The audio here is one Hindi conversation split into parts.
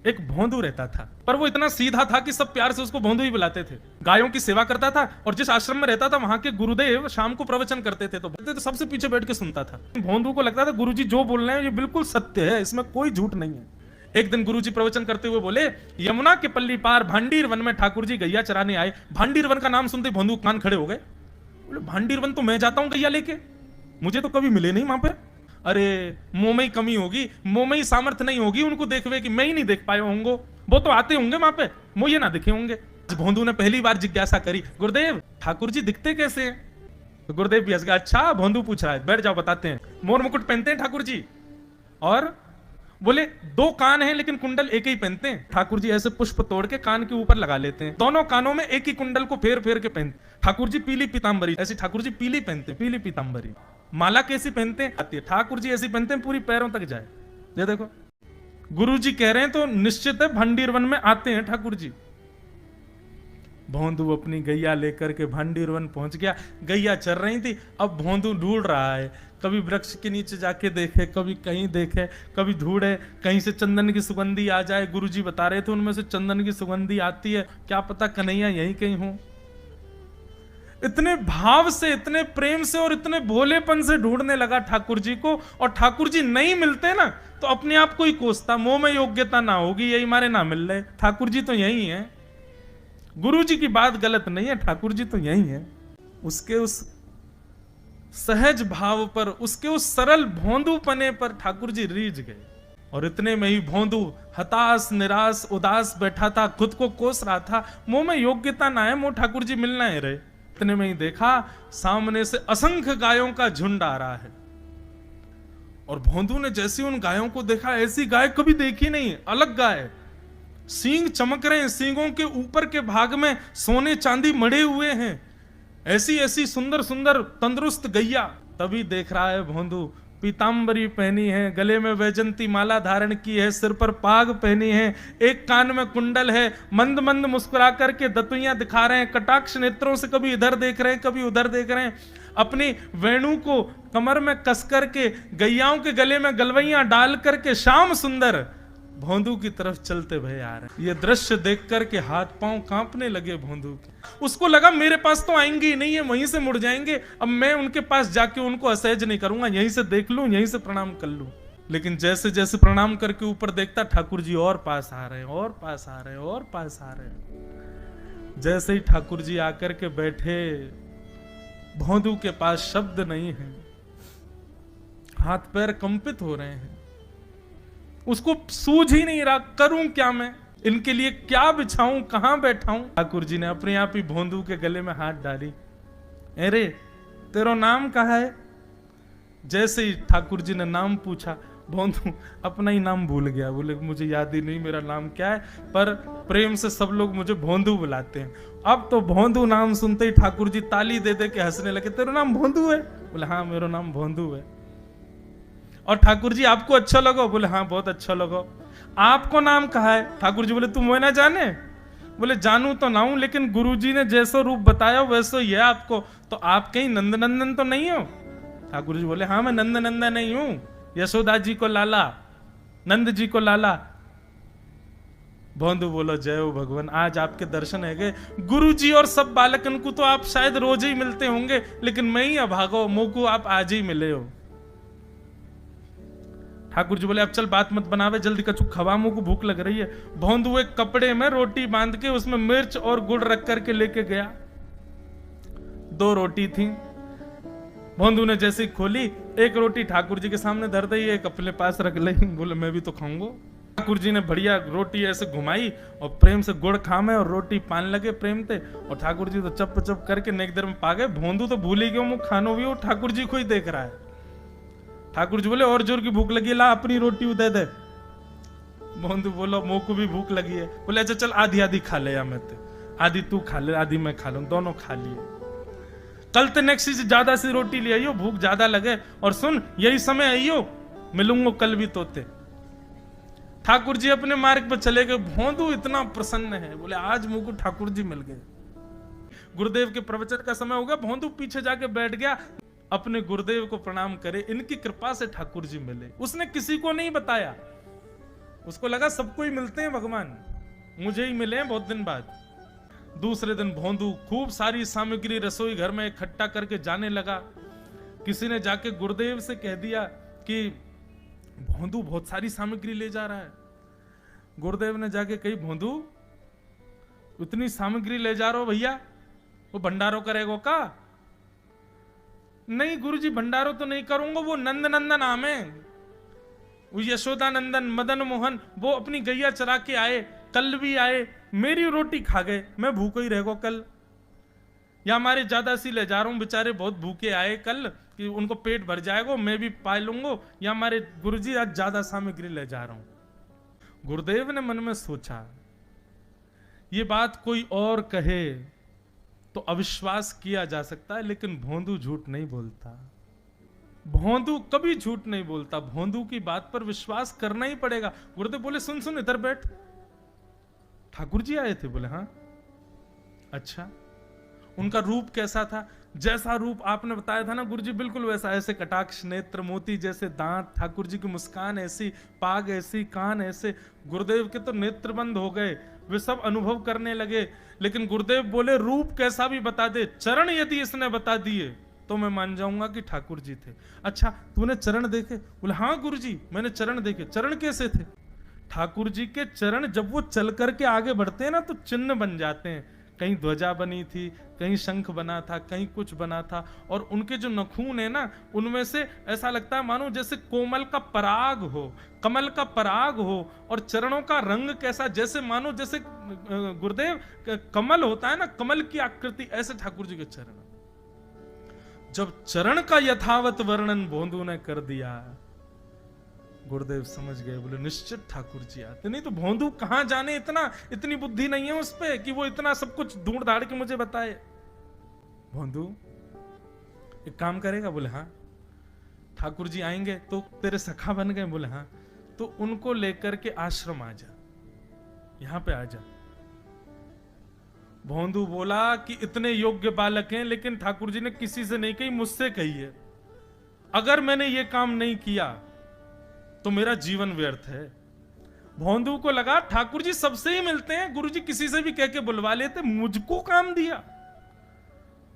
एक भोंदू रहता था, पर वो इतना सीधा था कि सब प्यार से उसको भोंदू ही बुलाते थे। गायों की सेवा करता था और जिस आश्रम में रहता था वहां के गुरुदेव शाम को प्रवचन करते थे तो सबसे पीछे बैठ के सुनता था। भोंदू को लगता था गुरुजी जो बोल रहे हैं ये बिल्कुल सत्य है, इसमें कोई झूठ नहीं है। एक दिन गुरुजी प्रवचन करते हुए बोले, यमुना के पल्ली पार भांडीर वन में ठाकुर जी गैया चराने आए। भांडीर वन का नाम सुनते भोंदू कान खड़े हो गए। बोले भांडीर वन तो मैं जाता हूं गैया लेके, मुझे तो कभी मिले नहीं वहां पे। अरे मुंह में ही कमी होगी, मुंह में ही सामर्थ्य नहीं होगी उनको देखवे कि मैं ही नहीं देख पाए होंगे, वो तो आते होंगे वहां पे, मुझे ना दिखे होंगे। भोंदू ने पहली बार जिज्ञासा करी, गुरुदेव ठाकुर जी दिखते कैसे हैं? तो गुरुदेव भी हंस गए, अच्छा भोंदू पूछ रहा है, बैठ जाओ बताते हैं। मोर मुकुट पहनते हैं ठाकुर जी, और बोले दो कान हैं लेकिन कुंडल एक ही पहनते हैं। ठाकुर जी ऐसे पुष्प तोड़ के कान के ऊपर लगा लेते हैं, दोनों कानों में एक ही कुंडल को फेर फेर के पहनते। ठाकुर जी पीली पीतांबरी, ऐसी ठाकुर जी पीली पहनते, पीली पीतांबरी। माला कैसी पहनते हैं आती है, ठाकुर जी ऐसी पहनते हैं पूरी पैरों तक जाए। ये देखो गुरु जी कह रहे हैं तो निश्चित है भांडीर वन में आते हैं ठाकुर जी। भोंदू अपनी गैया लेकर के भांडीर वन पहुंच गया। गैया चर रही थी, अब भोंदू ढूंढ रहा है, कभी वृक्ष के नीचे जाके देखे, कभी कहीं देखे, कभी ढूंढे कहीं से चंदन की सुगंधी आ जाए। गुरुजी बता रहे थे उनमें से चंदन की सुगंधी आती है, क्या पता कन्हैया यहीं कहीं हो। इतने भाव से, इतने प्रेम से और इतने भोलेपन से ढूंढने लगा ठाकुर जी को, और ठाकुर जी नहीं मिलते ना तो अपने आप को ही कोसता, मुंह में योग्यता ना होगी यही मारे ना मिल रहे, ठाकुर जी तो यही है। गुरु जी की बात गलत नहीं है, ठाकुर जी तो यही है। उसके उस सहज भाव पर, उसके उस सरल भोंदू पने पर ठाकुर जी रीझ गए। और इतने में ही भोंदू हताश निराश उदास बैठा था, खुद को कोस रहा था, मुंह में योग्यता ना है, मुंह ठाकुर जी मिलना है रहे। इतने में ही देखा सामने से असंख्य गायों का झुंड आ रहा है, और भोंदू ने जैसे उन गायों को देखा, ऐसी गाय कभी देखी नहीं, अलग गाय, सींग चमक रहे हैं, सींगों के ऊपर के भाग में सोने चांदी मढ़े हुए हैं, ऐसी ऐसी सुंदर सुंदर तंदुरुस्त गैया। तभी देख रहा है भोंदू पीतांबरी पहनी है, गले में वैजंती माला धारण की है, सिर पर पाग पहनी है, एक कान में कुंडल है, मंद मंद मुस्कुरा करके दतुइयां दिखा रहे हैं, कटाक्ष नेत्रों से कभी इधर देख रहे हैं कभी उधर देख रहे हैं, अपनी वेणु को कमर में कस करके गैयाओं के गले में गलवैयां डाल करके श्याम सुंदर भोंदू की तरफ चलते भय आ रहे। ये दृश्य देख करके हाथ पांव कांपने लगे भोंदू के। उसको लगा मेरे पास तो आएंगे ही नहीं, है वहीं से मुड़ जाएंगे, अब मैं उनके पास जाके उनको असहज नहीं करूंगा, यहीं से देख लूं, यहीं से प्रणाम कर लूं। लेकिन जैसे जैसे प्रणाम करके ऊपर देखता, ठाकुर जी और पास आ रहे हैं, और पास आ रहे हैं, और पास आ रहे हैं। जैसे ही ठाकुर जी आकर के बैठे, भोंदू के पास शब्द नहीं है, हाथ पैर कंपित हो रहे हैं, उसको सूझ ही नहीं रहा करूं क्या मैं, इनके लिए क्या बिछाऊं, कहां बैठाऊं। ठाकुर जी ने अपने आप ही भोंदू के गले में हाथ डाली, अरे तेरा नाम कहा है? जैसे ही ठाकुर जी ने नाम पूछा, भोंदू अपना ही नाम भूल गया, बोले मुझे याद ही नहीं मेरा नाम क्या है, पर प्रेम से सब लोग मुझे भोंदू बुलाते हैं। अब तो भोंदू नाम सुनते ही ठाकुर जी ताली दे दे के हंसने लगे, तेरा नाम भोंदू है? बोले हाँ मेरा नाम भोंदू है। और ठाकुर जी आपको अच्छा लगा? बोले हाँ बहुत अच्छा लगा। आपको नाम कहा है? ठाकुर जी बोले तुम वो ना जाने? बोले जानू तो ना हूं, लेकिन गुरुजी ने जैसा रूप बताया वैसा ही है आपको, तो आप कहीं नंद नंदन तो नहीं हो? ठाकुर जी बोले हाँ मैं नंद नंदन नहीं हूं, यशोदा जी को लाला, नंद जी को लाला। भोंदू बोलो जय हो भगवान, आज आपके दर्शन है गए। गुरु जी और सब बालकन को तो आप शायद रोज ही मिलते होंगे, लेकिन मैं ही अभागो मोकू आप आज ही मिले हो। ठाकुर जी बोले अब चल बात मत बनावे, जल्दी कछु खवा, मुंह को भूख लग रही है। भोंदू एक कपड़े में रोटी बांध के उसमें मिर्च और गुड़ रख करके लेके गया। 2 रोटी थी, भोंदू ने जैसे खोली, एक रोटी ठाकुर जी के सामने धर दी, एक अपने पास रख ली, बोले मैं भी तो खाऊंगा। ठाकुर जी ने बढ़िया रोटी ऐसे घुमाई और प्रेम से गुड़ खामे और रोटी पान लगे प्रेम से, और ठाकुर जी तो चप चप करके नेक देर में पा गए। भोंदू तो भूल ही गयो, मुंह खानो भी वो ठाकुर जी को ही देख रहा है। ठाकुर जी बोले और जोर की भूख लगी, ला अपनी रोटी दे दे। भोंदू बोलो मुंह को भी भूख लगी है। बोले अच्छा चल आधी आधी खा ले, या मैं ते आधी तू खा ले आधी मैं खा लूं, दोनों खा लिए। कल ते नेक्स्ट से ज्यादा सी रोटी ले आइयो, भूख ज्यादा लगे, और सुन यही समय आइयो, मिलूंगा कल भी तोते। ठाकुर जी अपने मार्ग पर चले गए। भोंदू इतना प्रसन्न है, बोले आज मुझको ठाकुर जी मिल गए। गुरुदेव के प्रवचन का समय हो गया, भोंदू पीछे जाके बैठ गया, अपने गुरुदेव को प्रणाम करे, इनकी कृपा से ठाकुर जी मिले। उसने किसी को नहीं बताया, उसको लगा सबको ही मिलते हैं भगवान, मुझे ही मिले हैं बहुत दिन बाद। दूसरे दिन भोंदू खूब सारी सामग्री रसोई घर में इकट्ठा करके जाने लगा। किसी ने जाके गुरुदेव से कह दिया कि भोंदू बहुत सारी सामग्री ले जा रहा है। गुरुदेव ने जाके कही, भोंदू इतनी सामग्री ले जा रहे हो भैया, वो भंडारो करेगो का? नहीं गुरुजी, भंडारो तो नहीं करूंगा, वो नंद नंदन नाम है, वो यशोदा नंदन मदन मोहन, वो अपनी गैया चरा के आए, कल भी आए, मेरी रोटी खा गए, मैं भूखो ही रहेगो कल। या हमारे ज्यादा सी ले जा रहा हूं, बेचारे बहुत भूखे आए कल, कि उनको पेट भर जाएगा, मैं भी पा लूंगा, या हमारे गुरुजी आज ज्यादा सामग्री ले जा रहा हूं। गुरुदेव ने मन में सोचा, ये बात कोई और कहे तो अविश्वास किया जा सकता है, लेकिन भोंदू झूठ नहीं बोलता। भोंदू कभी झूठ नहीं बोलता, भोंदू की बात पर विश्वास करना ही पड़ेगा। गुरुदेव बोले, सुन सुन इधर बैठ। ठाकुर जी आए थे? बोले हाँ। अच्छा, उनका रूप कैसा था? जैसा रूप आपने बताया था ना गुरुजी, बिल्कुल वैसा, ऐसे कटाक्ष नेत्र, मोती जैसे दांत, ठाकुर जी की मुस्कान ऐसी, पाग ऐसी, कान ऐसे। गुरुदेव के तो नेत्र बंद हो गए, वे सब अनुभव करने लगे। लेकिन गुरुदेव बोले, रूप कैसा भी बता दे, चरण यदि इसने बता दिए तो मैं मान जाऊंगा कि ठाकुर जी थे। अच्छा, तूने चरण देखे? बोले हाँ गुरुजी, मैंने चरण देखे। चरण कैसे थे? ठाकुर जी के चरण जब वो चल करके आगे बढ़ते हैं ना, तो चिन्ह बन जाते हैं। कहीं ध्वजा बनी थी, कहीं शंख बना था, कहीं कुछ बना था। और उनके जो नखून है ना, उनमें से ऐसा लगता है मानो जैसे कोमल का पराग हो, कमल का पराग हो। और चरणों का रंग कैसा, जैसे मानो जैसे गुरुदेव कमल होता है ना, कमल की आकृति, ऐसे ठाकुर जी के चरण। जब चरण का यथावत वर्णन भोंदू ने कर दिया, गुरुदेव समझ गए। बोले निश्चित ठाकुर जी आते, नहीं तो भोंदू कहां जाने, इतनी बुद्धि नहीं है उस पे कि वो इतना सब कुछ ढूंढ धाड़ के मुझे बताए। भोंदू एक काम करेगा? बोले हाँ। ठाकुर जी आएंगे तो तेरे सखा बन गए? बोले हाँ। तो उनको लेकर के आश्रम आ जा, यहां पे आ जा। भोंदू बोला कि इतने योग्य बालक हैं, लेकिन ठाकुर जी ने किसी से नहीं कही, मुझसे कही है। अगर मैंने ये काम नहीं किया तो मेरा जीवन व्यर्थ है। भोंदू को लगा ठाकुर जी सबसे ही मिलते हैं, गुरुजी किसी से भी कह के बुलवा लेते, मुझको काम दिया।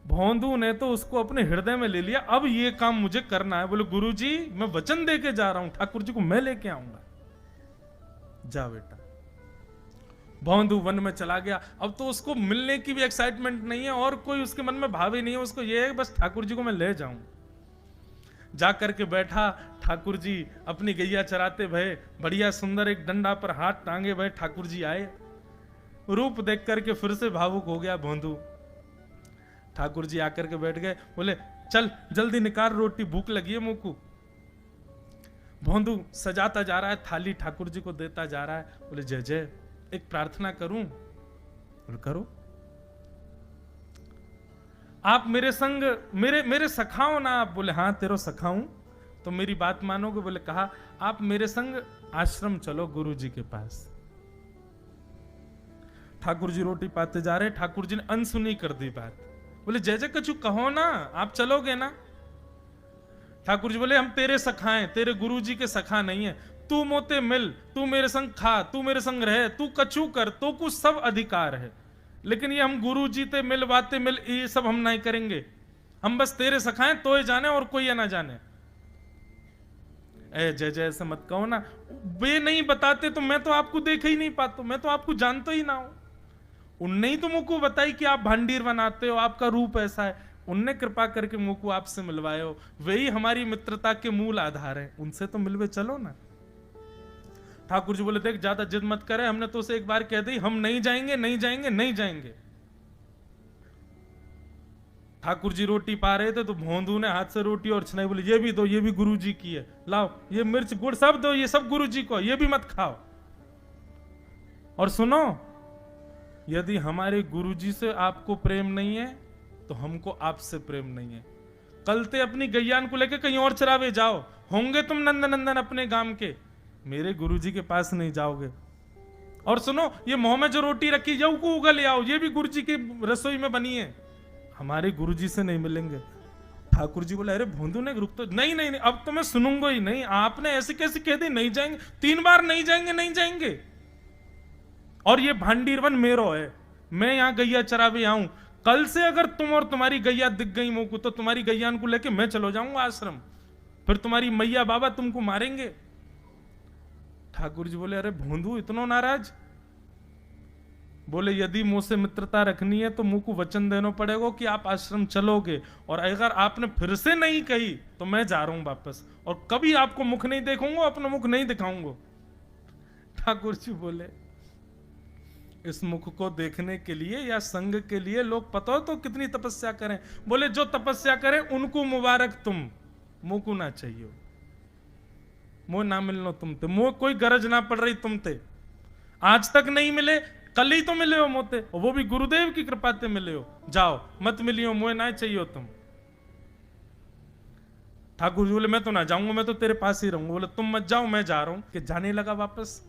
भोंदू ने तो उसको अपने हृदय में ले लिया, अब ये काम मुझे करना है। बोले गुरुजी मैं वचन दे के जा रहा हूं, ठाकुर जी को मैं लेके आऊंगा। जा बेटा। भोंदू वन में चला गया। अब तो उसको मिलने की भी एक्साइटमेंट नहीं है, और कोई उसके मन में भाव ही नहीं है, उसको ये है बस ठाकुर जी को मैं ले जाऊं। जाकर के बैठा, ठाकुर जी अपनी गैया चराते भये, बढ़िया सुंदर एक डंडा पर हाथ टांगे भये ठाकुर जी आए। रूप देख करके फिर से भावुक हो गया भोंदू। ठाकुर जी आकर के बैठ गए, बोले चल जल्दी निकाल रोटी, भूख लगी है मुंह को। भोंदू सजाता जा रहा है थाली, ठाकुर जी को देता जा रहा है। बोले जय जय, एक प्रार्थना करूं? बोले करो। आप मेरे संग मेरे सखाओ ना आप? बोले हाँ तेरो सखाऊं, तो मेरी बात मानोगे? बोले कहा, आप मेरे संग आश्रम चलो गुरु जी के पास। ठाकुर जी रोटी पाते जा रहे, ठाकुर जी ने अनसुनी कर दी बात। बोले जय जय कछु कहो ना, आप चलोगे ना? ठाकुर जी बोले हम तेरे सखा हैं, तेरे गुरु जी के सखा नहीं है। तू मोते मिल, तू मेरे संग खा, तू मेरे संग रहे, तू कछु कर, तो कुछ सब अधिकार है, लेकिन ये हम गुरु जी ते मिल बातें मिल, ये सब हम नहीं करेंगे। हम बस तेरे सखाएं, तो ये जाने और कोई ये ना जाने। ए जय जय ऐसे मत कहो ना, वे नहीं बताते तो मैं तो आपको देख ही नहीं पाता, मैं तो आपको जानता ही ना हूं। उनने ही तो मुझको बताई कि आप भांडीर बनाते हो, आपका रूप ऐसा है, उनने कृपा करके मुझको आपसे मिलवाए हो, वही हमारी मित्रता के मूल आधार है, उनसे तो मिलवे चलो ना। ठाकुर जी बोले देख ज्यादा जिद मत करे, हमने तो उसे एक बार कह दी हम नहीं जाएंगे नहीं जाएंगे नहीं जाएंगे। ठाकुर जी रोटी पा रहे थे तो भोंदू ने हाथ से रोटी और छनाई, बोले ये भी दो, ये भी गुरु जी की है, लाओ ये मिर्च गुड़ सब दो, ये सब गुरु जी को, ये भी मत खाओ। और सुनो, यदि हमारे गुरु जी से आपको प्रेम नहीं है तो हमको आपसे प्रेम नहीं है। कल ते अपनी गैयान को लेकर कहीं और चरावे जाओ, होंगे तुम नंद नंदन अपने गांव के, मेरे गुरुजी के पास नहीं जाओगे। और सुनो, ये मुंह में जो रोटी रखी जाओ को उगल ले आओ, ये भी गुरुजी की रसोई में बनी है, हमारे गुरुजी से नहीं मिलेंगे। ठाकुर जी बोले, अरे भोंदू ने रुक तो, नहीं नहीं नहीं, अब तो मैं सुनूंगा ही नहीं, आपने ऐसे कैसे कह दी नहीं जाएंगे, 3 बार नहीं जाएंगे, नहीं जाएंगे। और ये भांडीरवन मेरो है, मैं यहां गैया चरावे आऊं, कल से अगर तुम और तुम्हारी गैया दिख गई मुंह को, तो तुम्हारी गैया को लेके मैं चलो जाऊंगा आश्रम, फिर तुम्हारी मैया बाबा तुमको मारेंगे। ठाकुर जी बोले, अरे भोंदू इतना नाराज? बोले, यदि मुंह से मित्रता रखनी है तो मुंह को वचन देना पड़ेगा कि आप आश्रम चलोगे, और अगर आपने फिर से नहीं कही तो मैं जा रहा हूं वापस, और कभी आपको मुख नहीं देखूंगा, अपना मुख नहीं दिखाऊंगा। ठाकुर जी बोले, इस मुख को देखने के लिए या संग के लिए लोग पता हो तो कितनी तपस्या करें। बोले, जो तपस्या करें उनको मुबारक, तुम मुंह को ना चाहिए, मुंह ना मिलनो तुमते, मुंह कोई गरज ना पड़ रही तुमते, आज तक नहीं मिले, कल ही तो मिले हो मोते, और वो भी गुरुदेव की कृपा से मिले हो, जाओ मत मिलियो, मुझे ना चाहिए तुम। ठाकुर जी बोले, मैं तो ना जाऊंगा, मैं तो तेरे पास ही रहूंगा। बोले, तुम मत जाओ, मैं जा रहा हूं। कि जाने लगा वापस।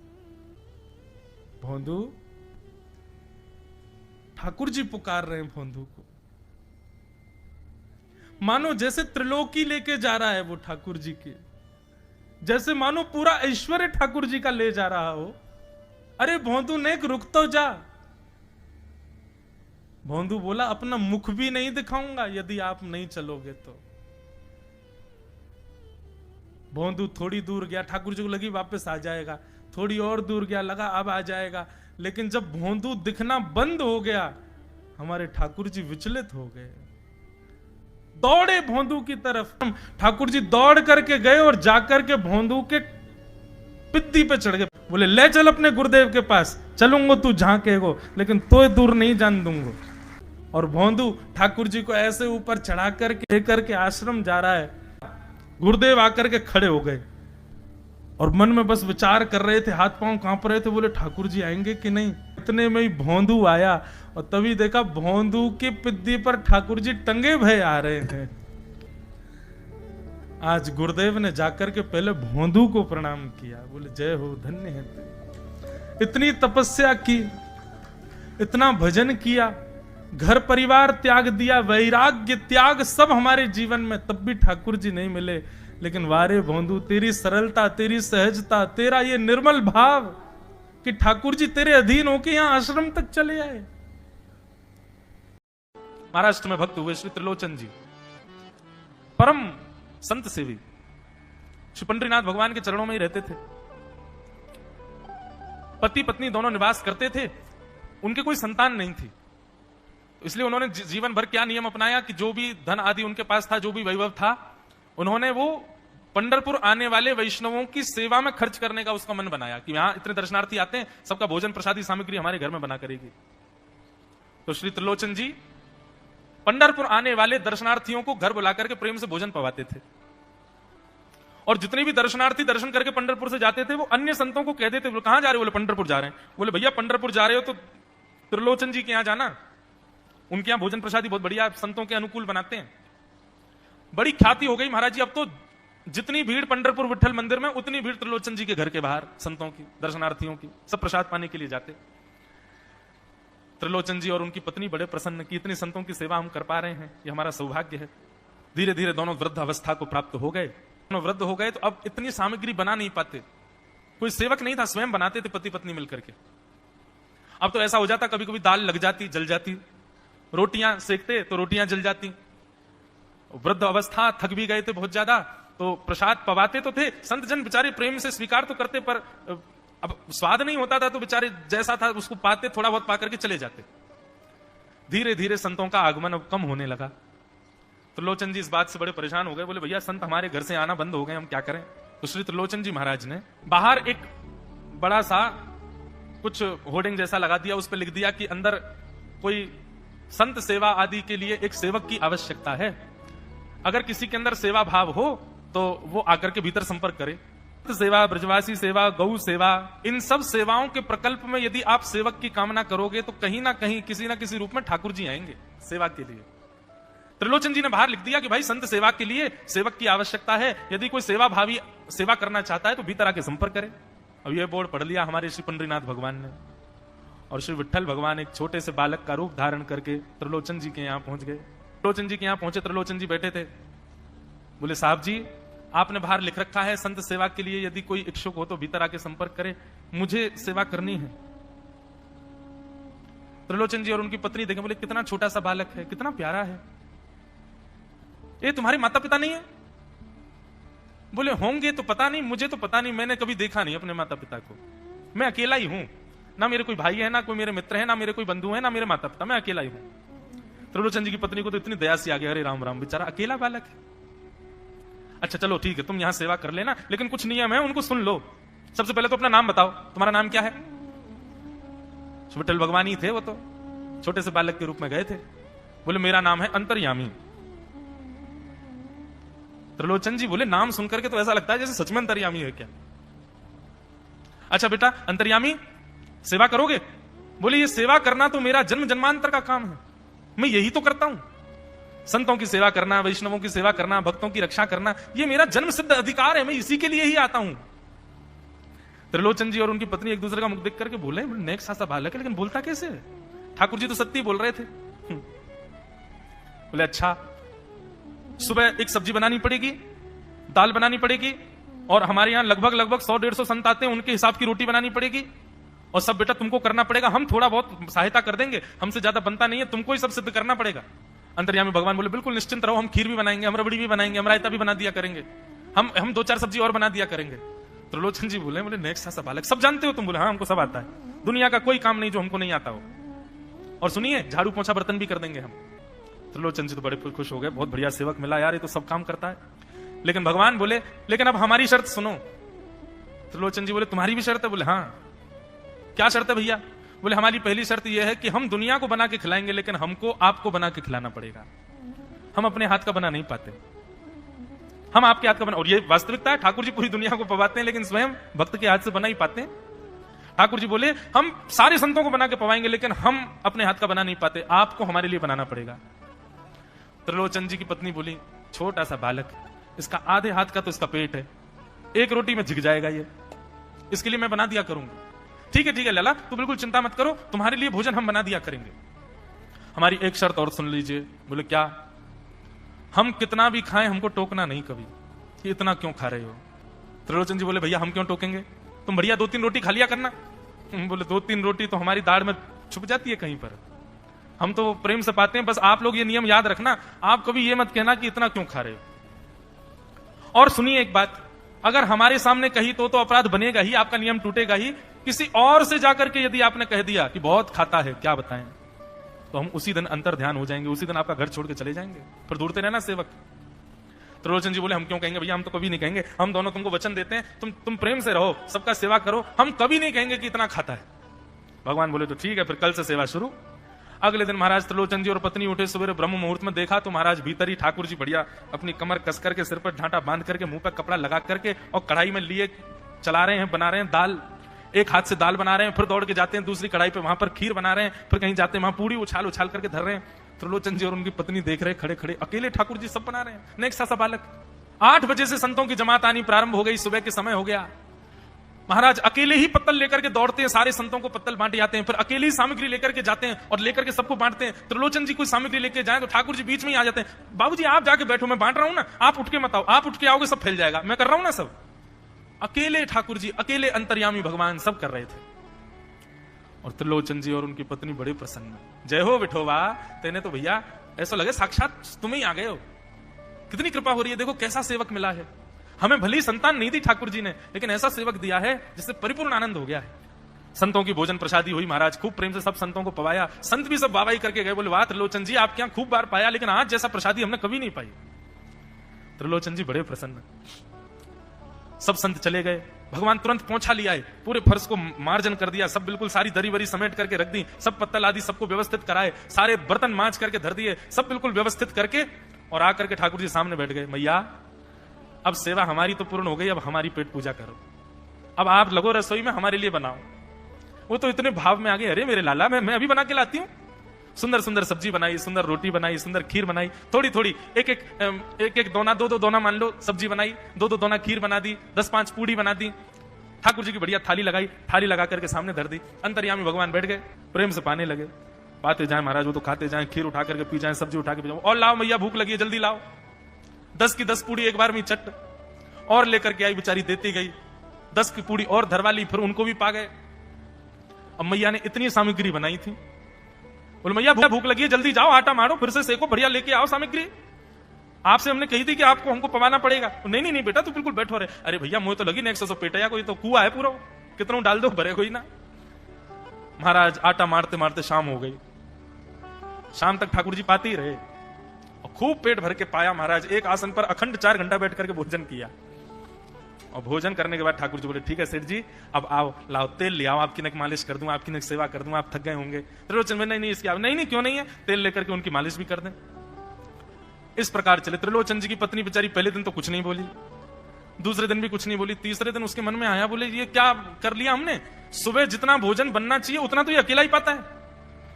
भोंदू, ठाकुर जी पुकार रहे हैं भोंदू को, मानो जैसे त्रिलोकी लेके जा रहा है वो ठाकुर जी के, जैसे मानो पूरा ऐश्वर्य ठाकुर जी का ले जा रहा हो। अरे भोंदू ने रुक तो जा। भोंदू बोला, अपना मुख भी नहीं दिखाऊंगा यदि आप नहीं चलोगे तो। भोंदू थोड़ी दूर गया, ठाकुर जी को लगी वापस आ जाएगा, थोड़ी और दूर गया, लगा अब आ जाएगा, लेकिन जब भोंदू दिखना बंद हो गया, हमारे ठाकुर जी विचलित हो गए, दौड़े भोंदू की तरफ। ठाकुर जी दौड़ करके गए और जाकर के भोंदू के पित्ती पे चढ़ गए। बोले, ले चल अपने गुरुदेव के पास, चलूंगा तू जहां कहेगो, लेकिन तो दूर नहीं जान दूंगा। और भोंदू ठाकुर जी को ऐसे ऊपर चढ़ा करके लेकर के आश्रम जा रहा है। गुरुदेव आकर के खड़े हो गए और मन में बस विचार कर रहे थे, हाथ पांव कांप रहे थे। बोले, ठाकुर जी आएंगे कि नहीं। इतने में ही भोंदू आया और तभी देखा भोंदू की पिद्दी पर ठाकुर जी टंगे भय आ रहे हैं। आज गुरुदेव ने जाकर के पहले भोंदू को प्रणाम किया। बोले, जय हो, धन्य है तू, इतनी तपस्या की, इतना भजन किया, घर परिवार त्याग दिया, वैराग्य त्याग सब हमारे जीवन में, तब भी ठाकुर जी नहीं मिले। लेकिन वारे भोंदू, तेरी सरलता, तेरी सहजता, तेरा ये निर्मल भाव कि ठाकुर जी तेरे अधीन होके यहां आश्रम तक चले आए। महाराष्ट्र में भक्त हुए श्री त्रिलोचन जी, परम संत सेवी, श्री पंडरीनाथ भगवान के चरणों में ही रहते थे। पति पत्नी दोनों निवास करते थे, उनके कोई संतान नहीं थी, इसलिए उन्होंने जीवन भर क्या नियम अपनाया कि जो भी धन आदि उनके पास था, जो भी वैभव था, उन्होंने वो पंढरपुर आने वाले वैष्णवों की सेवा में खर्च करने का उसका मन बनाया कि यहां इतने दर्शनार्थी आते हैं, सबका भोजन प्रसादी सामग्री हमारे घर में बना करेगी। तो श्री त्रिलोचन जी पंढरपुर आने वाले दर्शनार्थियों को घर बुलाकर के प्रेम से भोजन पवाते थे, और जितने भी दर्शनार्थी दर्शन करके पंढरपुर से जाते थे वो अन्य संतों को कह देते, बोले, कहां जा रहे हो? बोले, पंढरपुर जा रहे हैं। बोले, भैया पंढरपुर जा रहे हो तो त्रिलोचन जी के यहां जाना, उनके यहां भोजन प्रसादी बहुत बढ़िया संतों के अनुकूल बनाते हैं। बड़ी ख्याति हो गई महाराज जी, अब तो जितनी भीड़ पंढरपुर विठल मंदिर में, उतनी भीड़ त्रिलोचन जी के घर के बाहर संतों की, दर्शनार्थियों की, सब प्रसाद पाने के लिए जाते। त्रिलोचन जी और उनकी पत्नी बड़े प्रसन्न कि इतनी संतों की सेवा हम कर पा रहे हैं, ये हमारा सौभाग्य है। धीरे धीरे दोनों वृद्ध अवस्था को प्राप्त हो गए। दोनों वृद्ध हो गए तो अब इतनी सामग्री बना नहीं पाते, कोई सेवक नहीं था, स्वयं बनाते थे पति पत्नी मिलकर के। अब तो ऐसा हो जाता, कभी कभी दाल लग जाती, जल जाती, रोटियां सेकते तो रोटियां जल जाती। वृद्ध अवस्था, थक भी गए थे बहुत ज्यादा, तो प्रसाद पवाते तो थे, संत जन बेचारे प्रेम से स्वीकार तो करते, पर अब स्वाद नहीं होता था तो बेचारे जैसा था उसको पाते, थोड़ा बहुत पाकर के चले जाते। धीरे धीरे संतों का आगमन अब कम होने लगा। त्रिलोचन जी इस बात से बड़े परेशान हो गए। बोले, भैया संत हमारे घर से आना बंद हो गए, हम क्या करें? तो श्री त्रिलोचन जी महाराज ने बाहर एक बड़ा सा कुछ होर्डिंग जैसा लगा दिया, उस पर लिख दिया कि अंदर कोई संत सेवा आदि के लिए एक सेवक की आवश्यकता है, अगर किसी के अंदर सेवा भाव हो तो वो आकर के भीतर संपर्क करे। सेवा, ब्रजवासी सेवा, गौ सेवा, इन सब सेवाओं के प्रकल्प में यदि आप सेवक की कामना करोगे तो कहीं ना कहीं किसी ना किसी रूप में ठाकुर जी आएंगे सेवा के लिए। त्रिलोचन जी ने बाहर लिख दिया कि भाई संत सेवा के लिए सेवक की आवश्यकता है, यदि कोई सेवा भावी सेवा करना चाहता है तो भीतर आके संपर्क करे। अब यह बोर्ड पढ़ लिया हमारे श्री पंडरीनाथ भगवान ने, और श्री विठल भगवान एक छोटे से बालक का रूप धारण करके त्रिलोचन जी के यहाँ पहुंच गए। त्रिलोचन जी के यहाँ पहुंचे, त्रिलोचन जी बैठे थे, बोले साहब जी, आपने बाहर लिख रखा है संत सेवा के लिए यदि कोई इच्छुक हो तो भीतर आके संपर्क करे, मुझे सेवा करनी है। त्रिलोचन जी और उनकी पत्नी देखें, बोले कितना छोटा सा बालक है, कितना प्यारा है, ये तुम्हारे माता पिता नहीं है? बोले होंगे तो पता नहीं, मुझे तो पता नहीं, मैंने कभी देखा नहीं अपने माता पिता को, मैं अकेला ही हूं, ना मेरे कोई भाई है, ना कोई मेरे मित्र है, ना मेरे कोई बंधु है, ना मेरे माता पिता, मैं अकेला ही हूं। त्रिलोचन जी की पत्नी को तो इतनी दया सी आ गई, अरे राम राम, बेचारा अकेला बालक है। अच्छा चलो ठीक है, तुम यहां सेवा कर लेना, लेकिन कुछ नियम है उनको सुन लो। सबसे पहले तो अपना नाम बताओ, तुम्हारा नाम क्या है? विठल भगवान ही थे वो तो, छोटे से बालक के रूप में गए थे। बोले मेरा नाम है अंतर्यामी। त्रिलोचन जी बोले नाम सुनकर के तो ऐसा लगता है जैसे सच में अंतर्यामी है क्या? अच्छा बेटा अंतर्यामी, सेवा करोगे? बोले ये सेवा करना तो मेरा जन्म जन्मांतर का काम है, मैं यही तो करता हूं। संतों की सेवा करना, वैष्णवों की सेवा करना, भक्तों की रक्षा करना, ये मेरा जन्म सिद्ध अधिकार है, मैं इसी के लिए ही आता हूं। त्रिलोचन जी और उनकी पत्नी एक दूसरे का मुख देख करके बोले नेक सा बालक है, लेकिन बोलता कैसे है? ठाकुर जी तो सत्य बोल रहे थे। बोले अच्छा, सुबह एक सब्जी बनानी पड़ेगी, दाल बनानी पड़ेगी, और हमारे यहां लगभग 100-150 संत आते हैं, उनके हिसाब की रोटी बनानी पड़ेगी, और सब बेटा तुमको करना पड़ेगा, हम थोड़ा बहुत सहायता कर देंगे, हमसे ज्यादा बनता नहीं है, तुमको ही सब सिद्ध करना पड़ेगा। अंतर्यामी भगवान बोले बिल्कुल निश्चिंत रहो, हम खीर भी बनाएंगे, हम रबड़ी भी बनाएंगे, हम रायता भी बना दिया करेंगे, हम 2-4 सब्जी और बना दिया करेंगे। त्रिलोचन जी बोले नेक्स्ट सा बालक, सब जानते हो तुम? बोले हाँ हमको सब आता है, दुनिया का कोई काम नहीं जो हमको नहीं आता हो, और सुनिए झाड़ू पोछा बर्तन भी कर देंगे हम। त्रिलोचन जी तो बड़े खुश हो गए, बहुत बढ़िया सेवक मिला यार, ये तो सब काम करता है। लेकिन भगवान बोले लेकिन अब हमारी शर्त सुनो। त्रिलोचन जी बोले तुम्हारी भी शर्त है? बोले हाँ। क्या शर्त है भैया? बोले हमारी पहली शर्त यह है कि हम दुनिया को बना के खिलाएंगे, लेकिन हमको आपको बना के खिलाना पड़ेगा, हम अपने हाथ का बना नहीं पाते, हम आपके हाथ का बना। और ये वास्तविकता है, ठाकुर जी पूरी दुनिया को पवाते हैं, लेकिन स्वयं भक्त के हाथ से बना ही पाते हैं। ठाकुर जी बोले हम सारे संतों को बना के पवाएंगे, लेकिन हम अपने हाथ का बना नहीं पाते, आपको हमारे लिए बनाना पड़ेगा। त्रिलोचन जी की पत्नी बोली छोटा सा बालक, इसका आधे हाथ का तो इसका पेट है, एक रोटी में झिक जाएगा ये, इसके लिए मैं बना दिया करूंगा। ठीक है लाला, तू बिल्कुल चिंता मत करो, तुम्हारे लिए भोजन हम बना दिया करेंगे। हमारी एक शर्त और सुन लीजिए। बोले क्या? हम कितना भी खाएं हमको टोकना नहीं कभी, ये इतना क्यों खा रहे हो? त्रिलोचन जी बोले भैया हम क्यों टोकेंगे, तुम बढ़िया 2-3 रोटी खा लिया करना। बोले 2-3 रोटी तो हमारी दाढ़ में छुप जाती है कहीं पर, हम तो प्रेम से पाते हैं, बस आप लोग ये नियम याद रखना, आप कभी ये मत कहना कि इतना क्यों खा रहे हो। और सुनिए एक बात, अगर हमारे सामने कही तो अपराध बनेगा ही, आपका नियम टूटेगा ही। किसी और से जाकर के यदि आपने कह दिया कि बहुत खाता है, क्या बताएं, तो हम उसी दिन अंतर ध्यान हो जाएंगे, उसी दिन आपका घर छोड़ के चले जाएंगे, फिर ढूंढते रहना सेवक। त्रिलोचन जी बोले हम क्यों कहेंगे भैया, हम तो कभी नहीं कहेंगे, हम दोनों तुमको वचन देते हैं, तुम प्रेम से रहो, सबका सेवा करो, हम कभी नहीं कहेंगे कि इतना खाता है। भगवान बोले तो ठीक है, फिर कल से सेवा शुरू। अगले दिन महाराज त्रिलोचन जी और पत्नी उठे, सवेरे ब्रह्म मुहूर्त में देखा तो महाराज भीतर ही ठाकुर जी बढ़िया अपनी कमर कस करके, सिर पर ढांटा बांध करके, मुंह पर कपड़ा लगा करके, और कढ़ाई में लिए चला रहे हैं, बना रहे हैं दाल, एक हाथ से दाल बना रहे हैं, फिर दौड़ के जाते हैं दूसरी कढ़ाई पे, वहां पर खीर बना रहे हैं, फिर कहीं जाते हैं वहां पूरी उछाल उछाल करके धर रहे हैं। त्रिलोचन जी और उनकी पत्नी देख रहे खड़े खड़े, अकेले ठाकुर जी सब बना रहे हैं, नेक्स्ट सा बालक। 8 बजे से संतों की जमात आनी प्रारंभ हो गई, सुबह के समय हो गया। महाराज अकेले ही पत्तल लेकर के दौड़ते हैं, सारे संतों को पत्तल बांटे जाते हैं, फिर अकेले ही सामग्री लेकर के जाते हैं और लेकर के सबको बांटते हैं। त्रिलोचन जी कोई सामग्री लेके जाए तो ठाकुर जी बीच में ही आ जाते हैं, बाबूजी आप जाके बैठो, मैं बांट रहा हूं ना, आप उठ के मत आओ, आप उठ के आओगे सब फैल जाएगा, मैं कर रहा हूं ना सब। अकेले ठाकुर जी, अकेले अंतर्यामी भगवान सब कर रहे थे। और त्रिलोचन जी और उनकी पत्नी बड़े प्रसन्न, जय हो विठोबा, तेने तो भैया ऐसा लगे साक्षात तुम ही आ गए हो, कितनी कृपा हो रही है, देखो कैसा सेवक मिला है, हमें भली संतान नहीं दी ठाकुर जी ने, लेकिन ऐसा सेवक दिया है जिससे परिपूर्ण आनंद हो गया है। संतों की भोजन प्रसादी हुई, महाराज खूब प्रेम से सब संतों को पवाया, संत भी सब वाहवाही करके गए, बोले वाह त्रिलोचन जी आपके यहां खूब बार पाया, लेकिन आज जैसा प्रसादी हमने कभी नहीं पाई। त्रिलोचन जी बड़े प्रसन्न। सब संत चले गए, भगवान तुरंत पहुंचा लिया है, पूरे फर्श को मार्जन कर दिया, सब बिल्कुल सारी दरी वरी समेट करके रख दी, सब पत्तल आदि सबको व्यवस्थित कराए, सारे बर्तन मांज करके धर दिए, सब बिल्कुल व्यवस्थित करके, और आकर के ठाकुर जी सामने बैठ गए। मैया अब सेवा हमारी तो पूर्ण हो गई, अब हमारी पेट पूजा करो, अब आप लगो रसोई में, हमारे लिए बनाओ। वो तो इतने भाव में आ गए, अरे मेरे लाला मैं अभी बना के लाती हूँ। सुंदर सुंदर सब्जी बनाई, सुंदर रोटी बनाई, सुंदर खीर बनाई, थोड़ी थोड़ी एक दोना, दो दोना मान लो सब्जी बनाई, दो दोना खीर बना दी, 10-5 पूड़ी बना दी, ठाकुर जी की बढ़िया थाली लगाई, थाली लगा करके सामने धर दी। अंतर्यामी भगवान बैठ गए, प्रेम से पाने लगे, पाते जाए महाराज, वो तो खाते जाए, खीर उठा करके पी जाए, सब्जी उठा के पी जाए, और लाओ मैया भूख लगी है जल्दी लाओ। 10 की 10 पूड़ी एक बार में चट और लेकर के आई, बेचारी देती गई, 10 की पूड़ी और धरवा ली, फिर उनको भी पा गए। अब मैया ने इतनी सामग्री बनाई थी, बोले मैया भूख लगी है, जल्दी जाओ आटा मारो, फिर से सेको, बढ़िया लेके आओ सामग्री, आपसे हमने कही थी कि आपको हमको पवाना पड़ेगा। नहीं नहीं नहीं बेटा, तू बिल्कुल बैठो रे। अरे भैया मुझे तो लगी 100 पेटा, कोई तो कुआ है पूरा, कितना डाल दो, भरे कोई ना। महाराज आटा मारते मारते शाम हो गई, शाम तक ठाकुर जी पाते ही रहे और खूब पेट भर के पाया। महाराज एक आसन पर अखंड 4 घंटा बैठ करके भोजन किया और भोजन करने के बाद ठाकुर जी बोले ठीक है सेठ जी, अब आओ, लाओ तेल ले आओ, आपकी नक मालिश कर दूं, आपकी नक सेवा कर दूं, आप थक गए होंगे। त्रिलोचन में नहीं इसकी नहीं नहीं क्यों नहीं है, तेल लेकर के उनकी मालिश भी कर दें। इस प्रकार चले। त्रिलोचन जी की पत्नी बेचारी पहले दिन तो कुछ नहीं बोली, दूसरे दिन भी कुछ नहीं बोली, तीसरे दिन उसके मन में आया, बोले ये क्या कर लिया हमने, सुबह जितना भोजन बनना चाहिए उतना तो ये अकेला ही पाता है,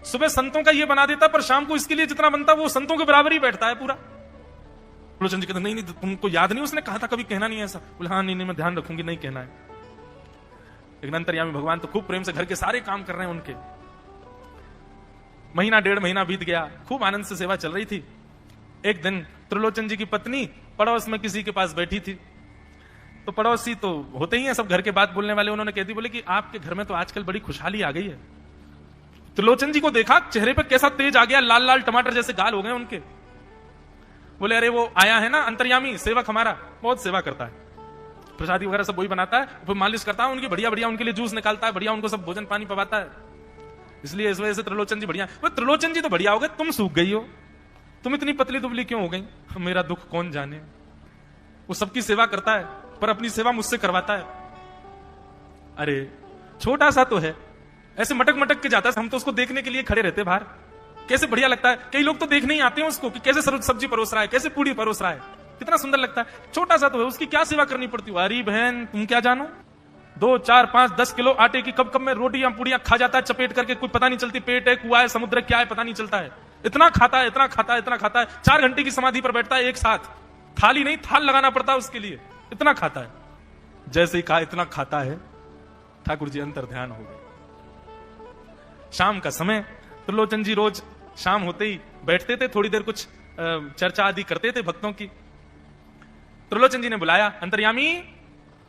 सुबह संतों का ये बना देता, पर शाम को इसके लिए जितना बनता वो संतों के बराबर ही बैठता है पूरा। त्रिलोचन जी कहते नहीं नहीं तुमको याद नहीं, उसने कहा था कभी कहना नहीं ऐसा। बोले हाँ नहीं नहीं मैं ध्यान रखूंगी, नहीं कहना है। लेकिन अंतर्यामी भगवान तो खूब प्रेम से घर के सारे काम कर रहे हैं उनके। महीना 1.5 महीना बीत गया, खूब आनंद से सेवा चल रही थी। एक दिन त्रिलोचन जी की पत्नी पड़ोस में किसी के पास बैठी थी, तो पड़ोसी तो होते ही हैं सब घर के बात बोलने वाले, उन्होंने कह दी, बोले कि आपके घर में तो आजकल बड़ी खुशहाली आ गई है। त्रिलोचन जी को देखा, चेहरे पे कैसा तेज आ गया, लाल लाल टमाटर जैसे गाल हो गए उनके। बोले अरे वो आया है ना अंतर्यामी सेवक हमारा, बहुत सेवा करता है, प्रसादी वगैरह सब वही बनाता है, फिर मालिश करता है उनकी, बढ़िया बढ़िया उनके लिए जूस निकालता है, बढ़िया उनको सब भोजन पानी पवाता है, इसलिए इस वजह से त्रिलोचन जी बढ़िया। त्रिलोचन जी तो बढ़िया हो गए, तुम सूख गई हो, तुम इतनी पतली दुबली क्यों हो गई, मेरा दुख कौन जाने। वो सबकी सेवा करता है पर अपनी सेवा मुझसे करवाता है। अरे छोटा सा तो है, ऐसे मटक मटक के जाता है, हम तो उसको देखने के लिए खड़े रहते बाहर, कैसे बढ़िया लगता है। कई लोग तो देखने ही आते हैं उसको कि कैसे सब्जी परोस रहा है, कैसे पूड़ी परोस रहा है, कितना सुंदर लगता है। छोटा सा तो है, उसकी क्या सेवा करनी पड़ती है। अरे बहन तुम क्या जानो, 2, 4, 5, 10 किलो आटे की कब कब में रोटियां पूड़ियां खा जाता है चपेट करके, कोई पता नहीं चलती, पेट है कुआ है समुद्र क्या है पता नहीं चलता है, इतना खाता है इतना खाता है इतना खाता है। 4 घंटे की समाधि पर बैठता है एक साथ, थाली नहीं थाल लगाना पड़ता है उसके लिए, इतना खाता है। जैसे ही कहा इतना खाता है, ठाकुर जी अंतर ध्यान हो गए। शाम का समय, त्रिलोचन जी रोज शाम होते ही बैठते थे, थोड़ी देर कुछ चर्चा आदि करते थे भक्तों की। त्रिलोचन जी ने बुलाया, अंतर्यामी,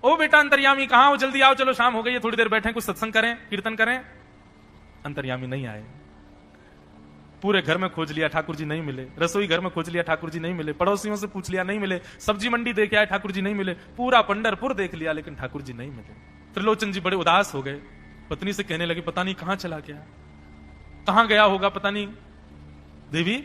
ओ बेटा अंतर्यामी कहां हो, जल्दी आओ, चलो शाम हो गई है, थोड़ी देर बैठे कुछ सत्संग करें कीर्तन करें। अंतर्यामी नहीं आए, पूरे घर में खोज लिया ठाकुर जी नहीं मिले, रसोई घर में खोज लिया ठाकुर जी नहीं मिले, पड़ोसियों से पूछ लिया नहीं मिले, सब्जी मंडी देख आए ठाकुर जी नहीं मिले, पूरा पंढरपुर देख लिया लेकिन ठाकुर जी नहीं मिले। त्रिलोचन जी बड़े उदास हो गए, पत्नी से कहने लगे पता नहीं कहां चला गया, कहां गया होगा पता नहीं। देवी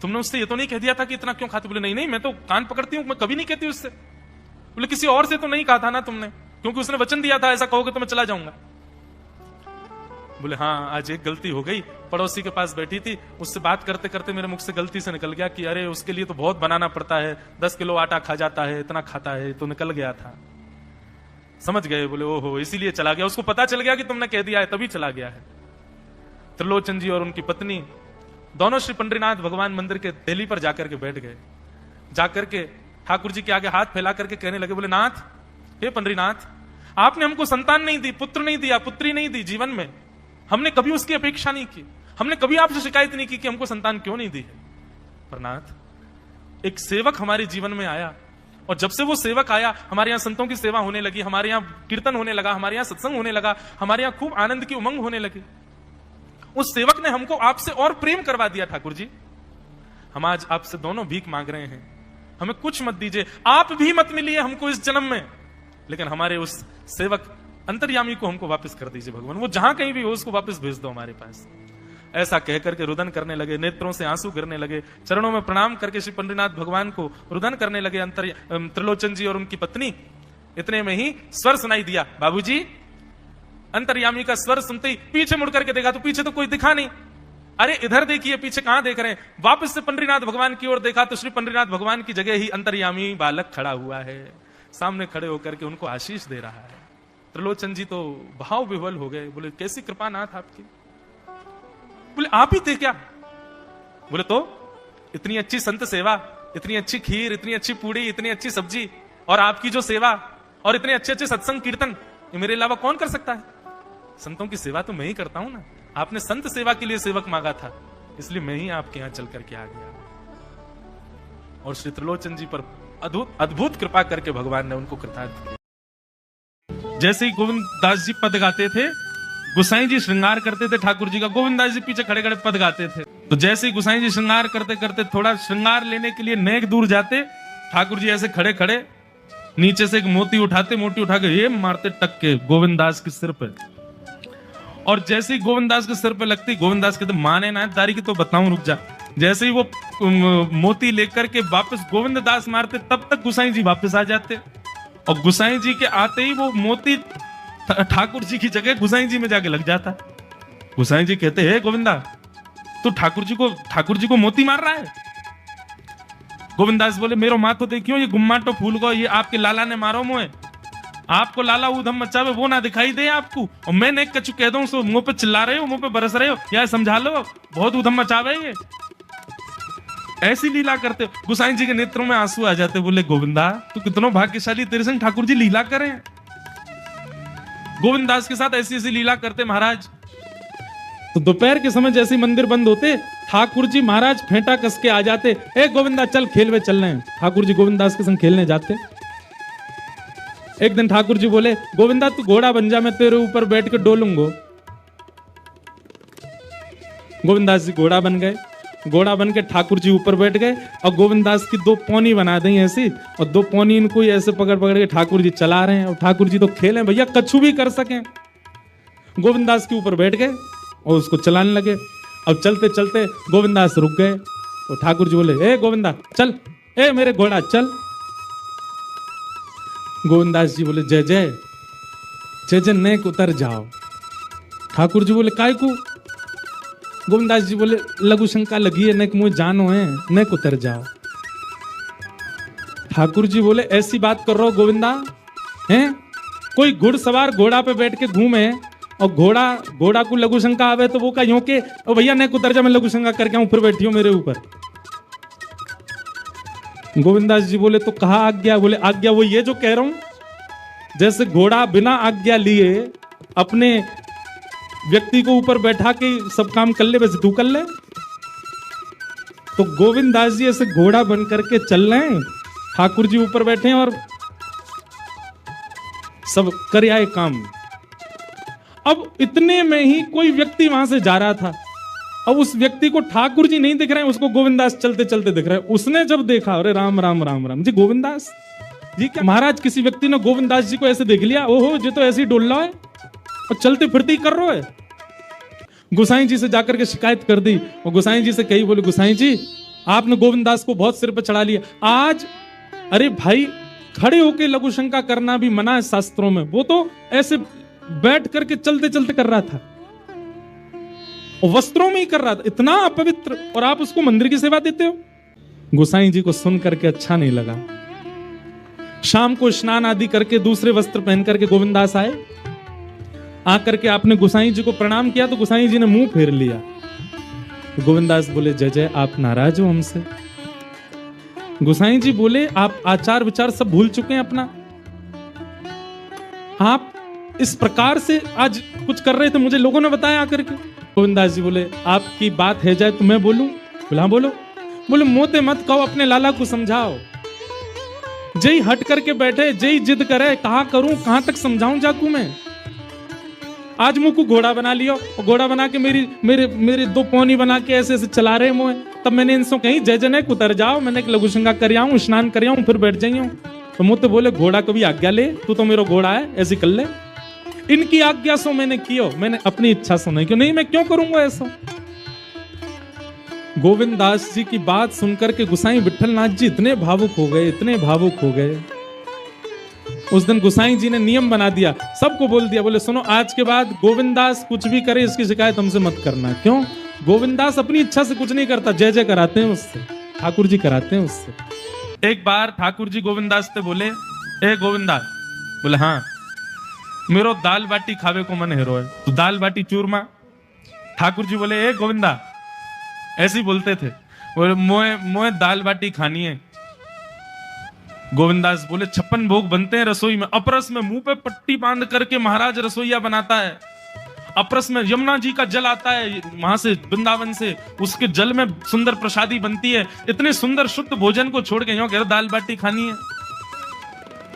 तुमने उससे ये तो नहीं कह दिया था कि इतना क्यों खाती। बोले नहीं नहीं मैं तो कान पकड़ती हूं, मैं कभी नहीं कहती उससे। बोले किसी और से तो नहीं कहा था ना तुमने, क्योंकि उसने वचन दिया था ऐसा कहोगे तो मैं चला जाऊंगा। बोले हाँ आज एक गलती हो गई, पड़ोसी के पास बैठी थी, उससे बात करते करते मेरे मुख से गलती से निकल गया कि अरे उसके लिए तो बहुत बनाना पड़ता है, 10 किलो आटा खा जाता है, इतना खाता है, तो निकल गया था। समझ गए, बोले ओहो इसीलिए चला गया, उसको पता चल गया कि तुमने कह दिया है तभी चला गया है। त्रिलोचन जी और उनकी पत्नी दोनों श्री पंडरीनाथ भगवान मंदिर के देहली पर जाकर के बैठ गए। जाकर के ठाकुर जी के आगे हाथ फैला करके कहने लगे, बोले नाथ, हे पंडरीनाथ, आपने हमको संतान नहीं दी, पुत्र नहीं दिया, पुत्री नहीं दी जीवन में, हमने कभी उसकी अपेक्षा नहीं की, हमने कभी आपसे शिकायत नहीं की कि हमको संतान क्यों नहीं दी है। पर नाथ एक सेवक हमारे जीवन में आया, और जब से वो सेवक आया हमारे यहाँ संतों की सेवा होने लगी, हमारे यहाँ कीर्तन होने लगा, हमारे यहाँ सत्संग होने लगा, हमारे यहाँ खूब आनंद की उमंग होने लगी। उस सेवक ने हमको आपसे और प्रेम करवा दिया। ठाकुर जी हम आज आपसे दोनों भीख मांग रहे हैं, हमें कुछ मत दीजिए, आप भी मत मिलिए हमको इस जन्म में, लेकिन हमारे उस सेवक अंतर्यामी को हमको वापस कर दीजिए भगवान, वो जहां कहीं भी हो उसको वापस भेज दो हमारे पास। ऐसा कहकर के रुदन करने लगे, नेत्रों से आंसू गिरने लगे, चरणों में प्रणाम करके श्री पंडरीनाथ भगवान को रुदन करने लगे त्रिलोचन जी और उनकी पत्नी। इतने में ही स्वर सुनाई दिया, बाबूजी। अंतर्यामी का स्वर सुनते ही पीछे मुड़ करके देखा तो पीछे तो कोई दिखा नहीं। अरे इधर देखिए, पीछे कहां देख रहे हैं। वापस से पंडरीनाथ भगवान की ओर देखा तो श्री पंडरीनाथ भगवान की जगह ही अंतर्यामी बालक खड़ा हुआ है, सामने खड़े होकर के उनको आशीष दे रहा है। त्रिलोचन जी तो भाव विह्वल हो गए, बोले कैसी कृपा नाथ आपकी। बोले आप ही थे क्या। बोले तो इतनी अच्छी संत सेवा, इतनी अच्छी खीर, इतनी अच्छी पूड़ी, इतनी अच्छी सब्जी, और आपकी जो सेवा और इतने अच्छे अच्छे सत्संग कीर्तन, ये मेरे अलावा कौन कर सकता है। संतों की सेवा तो मैं ही करता हूं ना, आपने संत सेवा के लिए सेवक मांगा था, इसलिए मैं ही आपके यहां चल करके आ गया। और श्री त्रिलोचन जी पर अद्भुत कृपा करके भगवान ने उनको कृतार्थ किया। जैसे ही गोविंद दास जी पद गाते थे, गोसाई जी श्रृंगार करते थे ठाकुर जी का, गोविंद दास जी पीछे खड़े खड़े पद गाते थे। तो जैसे ही गोसाई जी श्रृंगार करते करते थोड़ा श्रृंगार लेने के लिए नेक दूर जाते, ठाकुर जी ऐसे खड़े खड़े नीचे से एक मोती उठाते, मोती उठा के ये मारते टक्के गोविंद दास के सिर पे। और जैसे ही गोविंद दास के सिर पे लगती, गोविंद दास कहते माने ना तारी की तो बताऊं, रुक जा। जैसे ही वो मोती लेकर के वापस गोविंद दास मारते, तब तक गोसाई जी वापस आ जाते। और गोसाई जी के आते ही वो मोती ठाकुर जी की जगह गोसाई जी में जाके लग जाता। गोसाई जी कहते हे गोविंदा, तू ठाकुर जी को मोती मार रहा है? गोविंद दास बोले मेरो माँ तो देखियो, ये गुम्माटो फूल को ये आपके लाला ने मारो मोए। आपको लाला उधम मचावे वो ना दिखाई दे आपको, और मैंने कछु कह दूं सो मुंह पे चिल्ला रहे हो, मुंह पे बरस रहे हो, यार समझा लो, बहुत उधम मचावे ये। ऐसी लीला करते। गोसाई जी के नेत्रों में आंसू आ जाते, बोले गोविंदा तू कितना भाग्यशाली, तेरे संग ठाकुर जी लीला करें। गोविंद दास के साथ ऐसी ऐसी लीला करते महाराज। तो दोपहर के समय जैसे मंदिर बंद होते, ठाकुर जी महाराज फेंटा कस के आ जाते, ए गोविंदा चल खेलवे चल रहे हैं। ठाकुर जी गोविंद दास के संग खेलने जाते। एक दिन ठाकुर जी बोले गोविंदा तू घोड़ा बन जा, मैं तेरे ऊपर बैठ के डोलूंगो। गोविंद दास जी घोड़ा बन गए। घोड़ा बन के ठाकुर जी ऊपर बैठ गए, और गोविंद दास की दो पौनी बना दी ऐसी, और दो पौनी इनको ऐसे पकड़ पकड़ के ठाकुर जी चला रहे हैं। और ठाकुर जी तो खेले भैया, कछु भी कर सकें। गोविंद दास के ऊपर बैठ गए और उसको चलाने लगे। अब चलते चलते गोविंद दास रुक गए, तो ठाकुर जी बोले ए गोविंदा चल, ए मेरे घोड़ा चल। गोविंद दास जी बोले जय जय जय जय, नेक उतर जाओ। ठाकुर जी बोले काय को? गोविंद दास जी बोले लघु शंका लगी है, नेक मुझे जानो है, नेक उतर जाओ। ठाकुर जी बोले ऐसी बात कर रहे हो गोविंदा हैं? कोई घुड़सवार घोड़ा पे बैठ के घूमे और घोड़ा को लघु शंका आवे तो वो का यूं के ओ भैया नेक उतर जा, मैं लघु शंका करके आऊं, फिर बैठी हो मेरे ऊपर। गोविंद दास जी बोले तो कहा आज्ञा? बोले आज्ञा वो ये जो कह रहा हूं, जैसे घोड़ा बिना आज्ञा लिए अपने व्यक्ति को ऊपर बैठा के सब काम कर ले, वैसे तू कर ले। तो गोविंद दास जी ऐसे घोड़ा बन करके चल रहे हैं, ठाकुर जी ऊपर बैठे हैं और सब कर आए काम। अब इतने में ही कोई व्यक्ति वहां से जा रहा था। अब उस व्यक्ति को ठाकुर जी नहीं दिख रहे हैं, उसको गोविंद दास चलते चलते दिख रहे हैं। उसने जब देखा, अरे राम राम राम राम जी, गोविंद दास जी क्या महाराज? किसी व्यक्ति ने गोविंद दास जी को ऐसे देख लिया, ओहो जी तो ऐसे ही डोल रहा है और चलते फिरते ही कर रहे है। गोसाई जी से जाकर के शिकायत कर दी, और गोसाई जी से कही, बोले गोसाई जी आपने गोविंद दास को बहुत सिर पर चढ़ा लिया आज। अरे भाई खड़े होके लघु शंका करना भी मना है शास्त्रों में, वो तो ऐसे बैठ करके चलते चलते कर रहा था, और वस्त्रों में ही कर रहा था, इतना अपवित्र, और आप उसको मंदिर की सेवा देते हो। गोसाई जी को सुन करके अच्छा नहीं लगा। शाम को स्नान आदि करके दूसरे वस्त्र पहन करके गोविंद दास आए। आकर के आपने गोसाई जी को प्रणाम किया तो गोसाई जी ने मुंह फेर लिया। गोविंद दास बोले जय जय, आप नाराज हो हमसे? गोसाई जी बोले आप आचार विचार सब भूल चुके हैं अपना, आप इस प्रकार से आज कुछ कर रहे थे, मुझे लोगों ने बताया आकर के। गोविंद दास जी बोले आपकी बात है जाए तो मैं बोलूं? बोला हाँ बोलो। बोले मोते मत कहो, अपने लाला को समझाओ। जय हट करके बैठे, जय जिद करे, कहा करूं, कहां तक समझाऊं जाकू मैं? आज मुझ को घोड़ा बना लियो, और घोड़ा बना के मेरे दो पौनी बना के ऐसे ऐसे चला रहे मोए। तब मैंने इनसे कही जय जय नेक उतर जाओ, मैंने एक लघु शंका कर आऊं, स्नान कर आऊं, फिर बैठ जाइयो। तो मुझे बोले घोड़ा कभी आज्ञा ले, तू तो मेरा घोड़ा है, ऐसे कर ले। इनकी आज्ञा सो मैंने कियो, मैंने अपनी इच्छा सो नहीं, क्यों नहीं, मैं क्यों करूंगा ऐसा? गोविंद दास जी की बात सुनकर के गोसाई विठल नाथ जी इतने भावुक हो गए, इतने भावुक हो गए। उस दिन गोसाई जी ने नियम बना दिया, सबको बोल दिया, बोले सुनो आज के बाद गोविंद दास कुछ भी करे इसकी शिकायत हमसे मत करना। क्यों? गोविंद दास अपनी इच्छा से कुछ नहीं करता, जय जय कराते हैं उससे, ठाकुर जी कराते हैं उससे। एक बार ठाकुर जी गोविंद दास से बोले ए गोविंद दास, बोले हाँ मेरो दाल बाटी खावे को मन हेरो है, तो दाल बाटी चूरमा। ठाकुर जी बोले ए गोविंदा, ऐसे ही बोलते थे, बोले मोए दाल बाटी खानी है। गोविंदास बोले 56 भोग बनते हैं रसोई में, अपरस में मुंह पे पट्टी बांध करके महाराज रसोईया बनाता है। अपरस में यमुना जी का जल आता है वहां से, वृंदावन से, उसके जल में सुंदर प्रसादी बनती है। इतने सुंदर शुद्ध भोजन को छोड़ के यूं कह रहे दाल बाटी खानी है।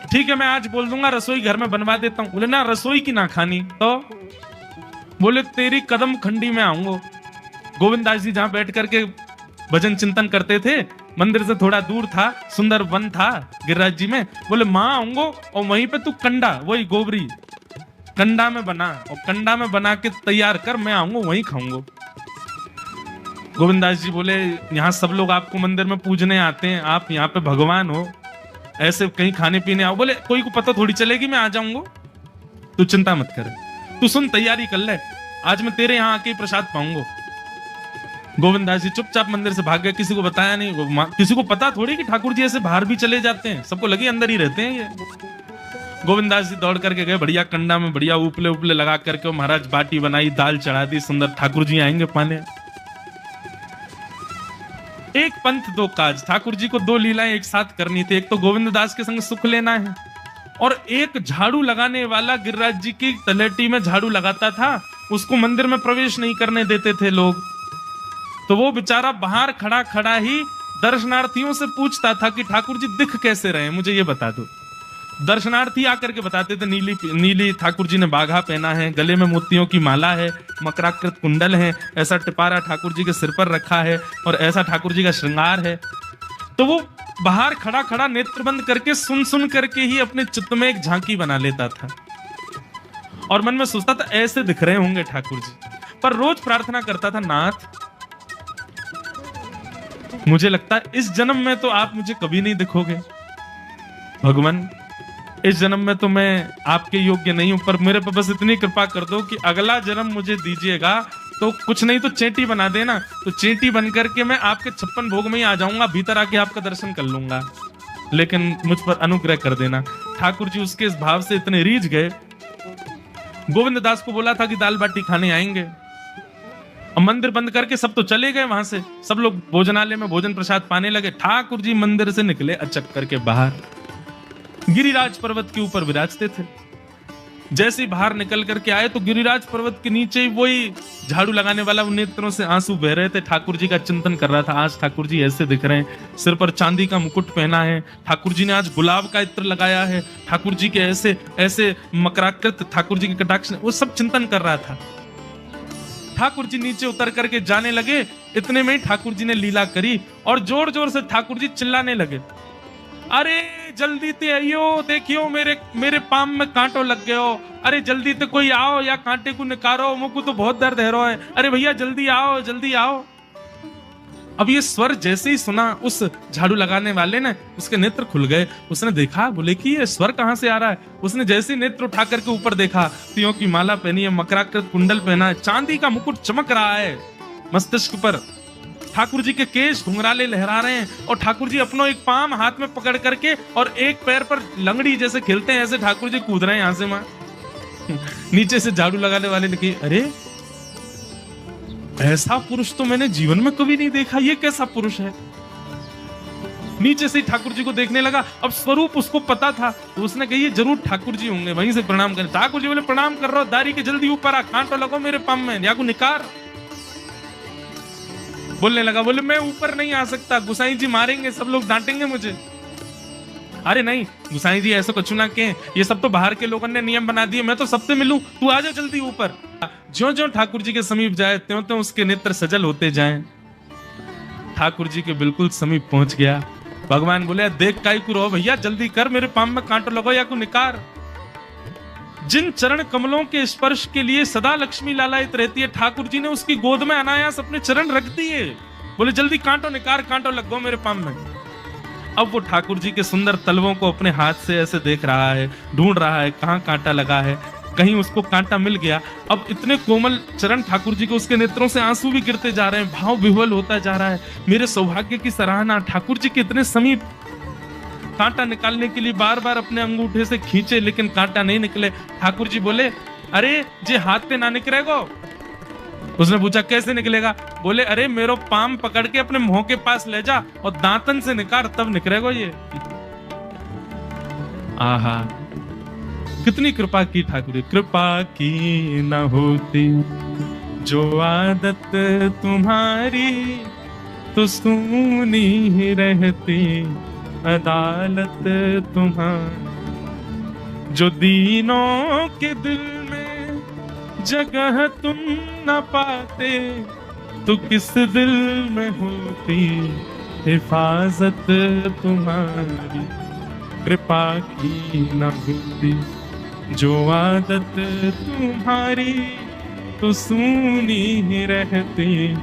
ठीक है, मैं आज बोल दूंगा रसोई घर में बनवा देता हूं। बोले ना, रसोई की ना खानी तो बोले तेरी कदम खंडी में आऊंगा। गोविंद दास जी जहां बैठ करके भजन चिंतन करते थे, मंदिर से थोड़ा दूर था, सुंदर वन था गिरिराज जी में। बोले मां आऊंगो और वहीं पे तू कंडा, वही गोबरी कंडा में बना, और कंडा में बना के तैयार कर, मैं आऊंगा वहीं खाऊंगा। गोविंद दास जी बोले यहाँ सब लोग आपको मंदिर में पूजने आते हैं, आप यहाँ पे भगवान हो, ऐसे कहीं खाने पीने आओ। बोले कोई को पता थोड़ी चलेगी, मैं आ जाऊंगा, तू चिंता मत कर, तू सुन तैयारी कर ले, आज मैं तेरे यहाँ आके प्रसाद पाऊंगा। गोविंद दास जी चुपचाप मंदिर से भाग गए, किसी को बताया नहीं। किसी को पता थोड़ी कि ठाकुर जी ऐसे बाहर भी चले जाते हैं, सबको लगे अंदर ही रहते हैं ये। गोविंद दास जी दौड़ करके गए, बढ़िया कंडा में बढ़िया उपले उपले लगा करके महाराज बाटी बनाई, दाल चढ़ा दी, सुंदर ठाकुर जी आएंगे पाने। एक पंथ दो काज, ठाकुर जी को दो लीलाएं एक साथ करनी थी। एक तो गोविंद दास के संग सुख लेना है, और एक झाड़ू लगाने वाला गिरिराज जी की तलेटी में झाड़ू लगाता था, उसको मंदिर में प्रवेश नहीं करने देते थे लोग। तो वो बेचारा बाहर खड़ा खड़ा ही दर्शनार्थियों से पूछता था कि ठाकुर जी दिख कैसे रहे, मुझे ये बता दो। दर्शनार्थी आकर के बताते थे नीली ठाकुर जी ने बाघा पहना है, गले में मोतियों की माला है, मकराकृत कुंडल है, ऐसा टिपारा ठाकुर जी के सिर पर रखा है, और ऐसा ठाकुर जी का श्रृंगार है। तो वो बाहर खड़ा खड़ा नेत्र बंद करके सुन सुन करके ही अपने चित्त में एक झांकी बना लेता था, और मन में सोचता था ऐसे दिख रहे होंगे ठाकुर जी। पर रोज प्रार्थना करता था, नाथ मुझे लगता है इस जन्म में तो आप मुझे कभी नहीं दिखोगे, भगवान इस जन्म में तो मैं आपके योग्य नहीं हूं, पर मेरे पर बस इतनी कृपा कर दो कि अगला जन्म मुझे दीजिएगा तो कुछ नहीं तो चेंटी बना देना, तो चेंटी बन करके मैं आपके 56 भोग में ही आ जाऊंगा, भीतर आके आपका दर्शन कर लूंगा, लेकिन मुझ पर अनुग्रह कर देना। ठाकुर जी उसके इस भाव से इतने रीझ गए। गोविंद दास को बोला था कि दाल बाटी खाने आएंगे, अब मंदिर बंद करके सब तो चले गए वहां से, सब लोग भोजनालय में भोजन प्रसाद पाने लगे। ठाकुर जी मंदिर से निकले अचक करके बाहर, गिरिराज पर्वत के ऊपर विराजते थे। जैसे ही बाहर निकल करके आए तो गिरिराज पर्वत के नीचे ही वही झाड़ू लगाने वाला, उन नेत्रों से आंसू बह रहे थे, ठाकुर जी का चिंतन कर रहा था। आज ठाकुर जी ऐसे दिख रहे हैं, सिर पर चांदी का मुकुट पहना है, ठाकुर जी ने आज गुलाब का इत्र लगाया है, ठाकुर जी के ऐसे ऐसे मकराकृत ठाकुर जी के कटाक्ष, वो सब चिंतन कर रहा था। ठाकुर जी नीचे उतर करके जाने लगे, इतने में ही ठाकुर जी ने लीला करी और जोर जोर से ठाकुर जी चिल्लाने लगे, अरे जल्दी ते आइयो, देखियो मेरे पाम में कांटो लग गयो, अरे जल्दी ते कोई आओ या कांटे को निकारो, मुझको तो बहुत दर्द है रो है, अरे भैया जल्दी आओ जल्दी आओ। अब ये स्वर जैसे ही सुना उस झाड़ू लगाने वाले ने, उसके नेत्र खुल गए, उसने देखा, बोले कि ये स्वर कहां से आ रहा है। उसने जैसे ही नेत्र उठा करके ऊपर देखा, तियों की माला पहनी है, मकराकृत कुंडल पहना है, चांदी का मुकुट चमक रहा है मस्तिष्क पर, ठाकुर जी के केश घुंघराले लहरा रहे हैं, और ठाकुर जी अपनो एक पाम हाथ में पकड़ करके और एक पैर पर लंगड़ी जैसे खेलते हैं, ऐसे ठाकुर जी कूद रहे हैं यहां से वहां। नीचे से झाड़ू लगाने वाले ने कहा, अरे ऐसा पुरुष तो मैंने जीवन में कभी नहीं देखा, ये कैसा पुरुष है। नीचे से ठाकुर जी को देखने लगा, अब स्वरूप उसको पता था, तो उसने कहा ये जरूर ठाकुर जी होंगे, वहीं से प्रणाम करें। ठाकुर जी बोले प्रणाम कर रहा हूं, दारी के जल्दी ऊपर आ, कांटो लगो मेरे पाम में, या को निकार। बोलने लगा, बोले मैं ऊपर नहीं आ सकता, गुसाई जी मारेंगे, सब लोग डांटेंगे मुझे। अरे नहीं गुसाई जी ऐसा कुछ ना कहें, ये सब तो बाहर के लोगों ने नियम बना दिए, मैं तो सबसे मिलूं, तू आ जा जल्दी ऊपर। ज्यों ज्यों ठाकुर जी के समीप जाए त्यों त्यों उसके नेत्र सजल होते जाएं। ठाकुर जी के बिल्कुल समीप पहुंच गया। भगवान बोले देख काई को रो भैया, जल्दी कर, मेरे पाम में कांटो लगो या को निकार। जिन चरण कमलों के स्पर्श के लिए सदा लक्ष्मी लालायित रहती है, ठाकुर जी ने उसकी गोद में अनायास अपने चरण रख दिए। बोले जल्दी कांटो निकार, कांटो लग गो मेरे पाम में। अब वो ठाकुर जी के सुंदर तलवों को अपने हाथ से ऐसे देख रहा है, ढूंढ रहा है कहां कांटा लगा है, कहीं उसको कांटा मिल गया। अब इतने कोमल चरण ठाकुर जी के, उसके नेत्रों से आंसू भी गिरते जा रहे हैं, भाव विह्वल होता जा रहा है। मेरे सौभाग्य की सराहना, ठाकुर जी के इतने समीप, कांटा निकालने के लिए बार बार अपने अंगूठे से खींचे, लेकिन कांटा नहीं निकले। ठाकुर जी बोले अरे जे हाथ पे ना निकलेगो। उसने पूछा कैसे निकलेगा? बोले अरे मेरो पाम पकड़ के अपने मुंह के पास ले जा और दांतन से निकाल, तब निकलेगो ये। आहा, कितनी कृपा की ठाकुर जी, कृपा की न होती जो आदत तुम्हारी तो सुनी ही रहती अदालत तुम्हारी। जो दीनों के दिल में जगह तुम न पाते तो किस दिल में होती हिफाजत तुम्हारी। कृपा की न होती जो आदत तुम्हारी तो सुनी ही रहती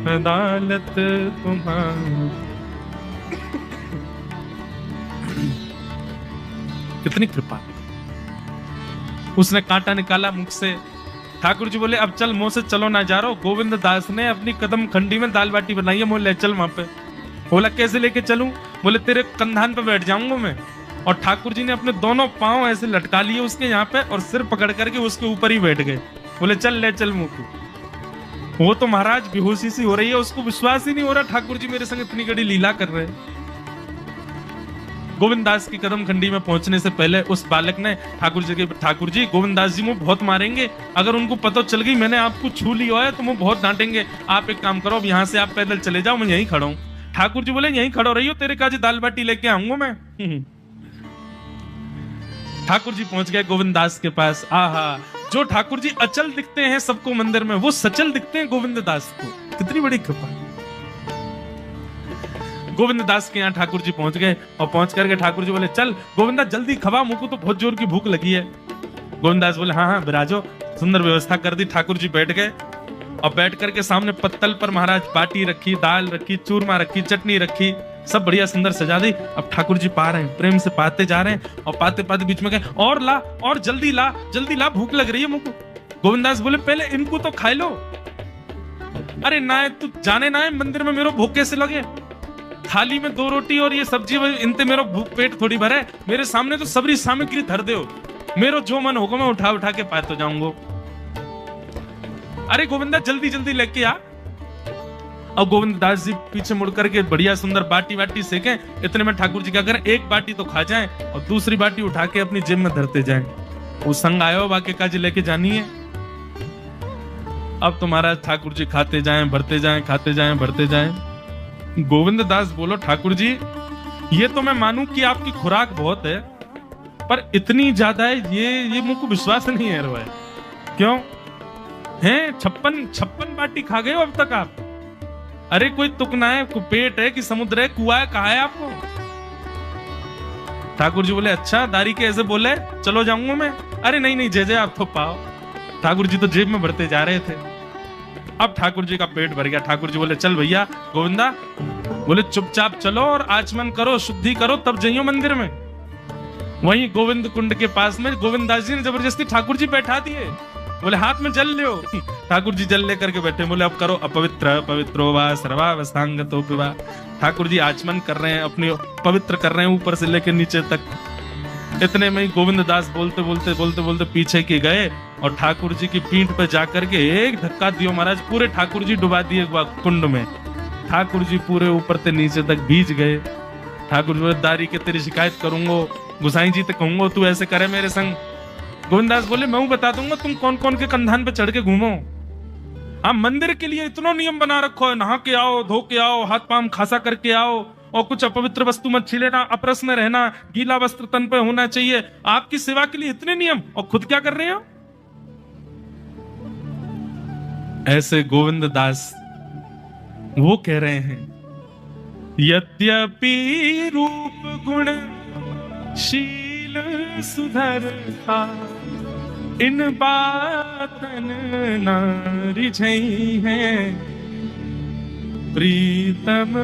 अदालत तुम्हारी। कितनी कृपा। उसने कांटा निकाला मुख से। ठाकुर जी बोले अब चल, मुंह से चलो ना जा रहा। गोविंद दास ने अपनी कदम खंडी में दाल बाटी बनाई है, मोह ले चल वहां पे। बोला कैसे लेके चलूं? बोले तेरे कंधान पे बैठ जाऊंगा मैं। और ठाकुर जी ने अपने दोनों पांव ऐसे लटका लिए उसके यहाँ पे और सिर पकड़ करके उसके ऊपर ही बैठ गए। बोले चल ले चल मुंह को। वो तो महाराज बेहोशी सी हो रही है, उसको विश्वास ही नहीं हो रहा ठाकुर जी मेरे संग इतनी बड़ी लीला कर रहे हैं। गोविंद दास की कदम खंडी में पहुंचने से पहले उस बालक ने ठाकुर जी गोविंद दास जी मुझे बहुत मारेंगे, अगर उनको पता चल गई मैंने आपको छू लिया है तो वो बहुत डांटेंगे। आप एक काम करो, अब यहाँ से आप पैदल चले जाओ, मैं यहीं खड़ा हूं। ठाकुर जी बोले यहीं खड़ो रही हो, तेरे काजी दाल बाटी लेके आऊंगा मैं। ठाकुर जी पहुंच गए गोविंद दास के पास। आहा, जो ठाकुर जी अचल दिखते हैं सबको मंदिर में, वो सचल दिखते हैं गोविंद दास को। कितनी बड़ी कृपा। गोविंद दास के यहाँ ठाकुर जी पहुंच गए और पहुंच करके ठाकुर जी बोले चल गोविंदा जल्दी खवा, मुझको तो बहुत जोर की भूख लगी है। गोविंद दास बोले हाँ हाँ विराजो। सुंदर व्यवस्था कर दी। ठाकुर जी बैठ गए और बैठ करके सामने पत्तल पर महाराज बाटी रखी, दाल रखी, चूरमा रखी, चटनी रखी, सब बढ़िया सुंदर सजा दी। अब ठाकुर जी पा रहे हैं, प्रेम से पाते जा रहे हैं और पाते पाते बीच में गए और ला और जल्दी ला भूख लग रही है मुझको। गोविंद दास बोले पहले इनको तो खाई लो। अरे ना तू जाने ना है मंदिर में मेरे भूख कैसे लगे, थाली में 2 रोटी और ये सब्जी, इनते मेरा भूख पेट थोड़ी भरा है। मेरे सामने तो सबरी सामग्री धर दो, मेरो जो मन होगा मैं उठा उठा के पाते जाऊंगा। अरे गोविंदा जल्दी जल्दी लेके आ। अब गोविंद दास जी पीछे मुड़ करके बढ़िया सुंदर बाटी वाटी सेके। इतने में ठाकुर जी क्या करें, एक बाटी तो खा जाएं और दूसरी बाटी उठा के अपनी जेब में धरते जाएं। वो संग आयो बाकी काजी लेके जानी है। अब तुम्हारा ठाकुर जी खाते जाएं भरते जाएं, खाते जाएं भरते जाएं। गोविंद दास बोलो ठाकुर जी ये तो मैं मानूं कि आपकी खुराक बहुत है, पर इतनी ज्यादा है ये मुझको विश्वास नहीं है रहा है। क्यों हैं 56 बाटी खा गए हो अब तक आप? अरे कोई तुकना है, कोई पेट है कि समुद्र है, कुआ है, कहा है आपको? ठाकुर जी बोले अच्छा दारी के ऐसे बोले चलो जाऊंगा मैं। अरे नहीं जय आप तो पाओ। ठाकुर जी तो जेब में भरते जा रहे थे। अब ठाकुर जी का पेट भर गया। ठाकुर जी बोले चल भैया गोविंदा, बोले चुपचाप चलो और आचमन करो, शुद्धि करो, तब जाइयो मंदिर में। वहीं गोविंद कुंड के पास में गोविंद दास जी ने जबरदस्ती ठाकुर जी बैठा दिए। बोले हाथ में जल लो। ठाकुर जी जल लेकर के बैठे। बोले अब करो अपवित्र पवित्रो वा सर्वावस्थांगतो विवा। ठाकुर जी आचमन कर रहे हैं, अपनी पवित्र कर रहे हैं ऊपर से लेकर नीचे तक। इतने में ही गोविंद दास बोलते पीछे के गए और ठाकुर जी की पीठ पे जाकर के एक धक्का दियो महाराज, पूरे ठाकुर जी डुबा दिए कुंड में। ठाकुर जी पूरे ऊपर से नीचे तक भीज गए। ठाकुर जी दारी के तेरी शिकायत करूंगा, गुसाई जी तक कहूंगा तू ऐसे करे मेरे संग। गोविंदास बोले मैं बता दूंगा तुम कौन कौन के कंधान पे चढ़ के घूमो। हाँ मंदिर के लिए इतना नियम बना रखो है, नहा के आओ, धो के आओ, हाथ पांव खासा करके आओ और कुछ अपवित्र वस्तु मत छीलेना, अपरस में रहना, गीला वस्त्र तन पे होना चाहिए। आपकी सेवा के लिए इतने नियम और खुद क्या कर रहे हो? ऐसे गोविंद दास वो कह रहे हैं यद्यपि रूप गुण शील सुधरता इन बातन न रिझई है प्रीतम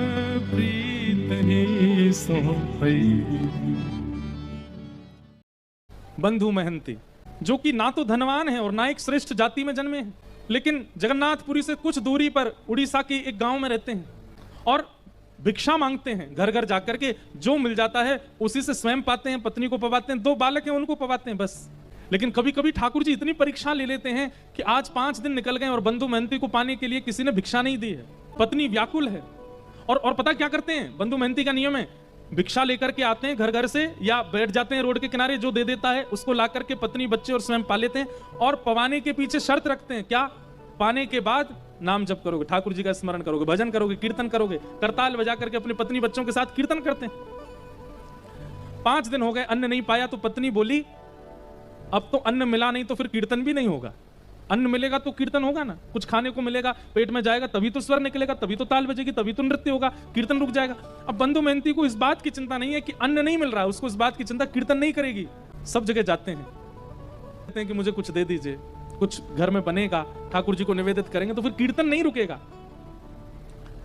प्रीत ही सोई। बंधु महंती जो कि ना तो धनवान है और ना एक श्रेष्ठ जाति में जन्मे हैं, लेकिन जगन्नाथपुरी से कुछ दूरी पर उड़ीसा के एक गांव में रहते हैं और भिक्षा मांगते हैं। घर घर जाकर के जो मिल जाता है उसी से स्वयं पाते हैं, पत्नी को पवाते हैं, 2 बालक हैं उनको पवाते हैं बस। लेकिन कभी कभी ठाकुर जी इतनी परीक्षा ले लेते हैं कि आज 5 दिन निकल गए और बंधु महंती को पाने के लिए किसी ने भिक्षा नहीं दी है, पत्नी व्याकुल है। और पता क्या करते हैं? बंधु महंती का नियम है भिक्षा लेकर के आते हैं घर घर से, या बैठ जाते हैं रोड के किनारे, जो दे देता है उसको ला करके पत्नी बच्चे और स्वयं पा लेते हैं, और पवाने के पीछे शर्त रखते हैं, क्या? पाने के बाद नाम जप करोगे, ठाकुर जी का स्मरण करोगे, भजन करोगे, कीर्तन करोगे, करताल बजा करके अपनी पत्नी बच्चों के साथ कीर्तन करते हैं। 5 दिन हो गए, अन्न नहीं पाया, तो पत्नी बोली अब तो अन्न मिला नहीं तो फिर कीर्तन भी नहीं होगा। अन्न मिलेगा तो कीर्तन होगा ना, कुछ खाने को मिलेगा, पेट में जाएगा तभी तो स्वर निकलेगा, तभी तो ताल बजेगी, तभी तो नृत्य होगा, कीर्तन रुक जाएगा। अब बंधु मेहनती को इस बात की चिंता नहीं है कि अन्न नहीं मिल रहा है, उसको इस बात की चिंता कीर्तन नहीं करेगी। सब जगह जाते हैं, कहते हैं कि मुझे कुछ दे दीजिए, कुछ घर में बनेगा, ठाकुर जी को निवेदित करेंगे तो फिर कीर्तन नहीं रुकेगा।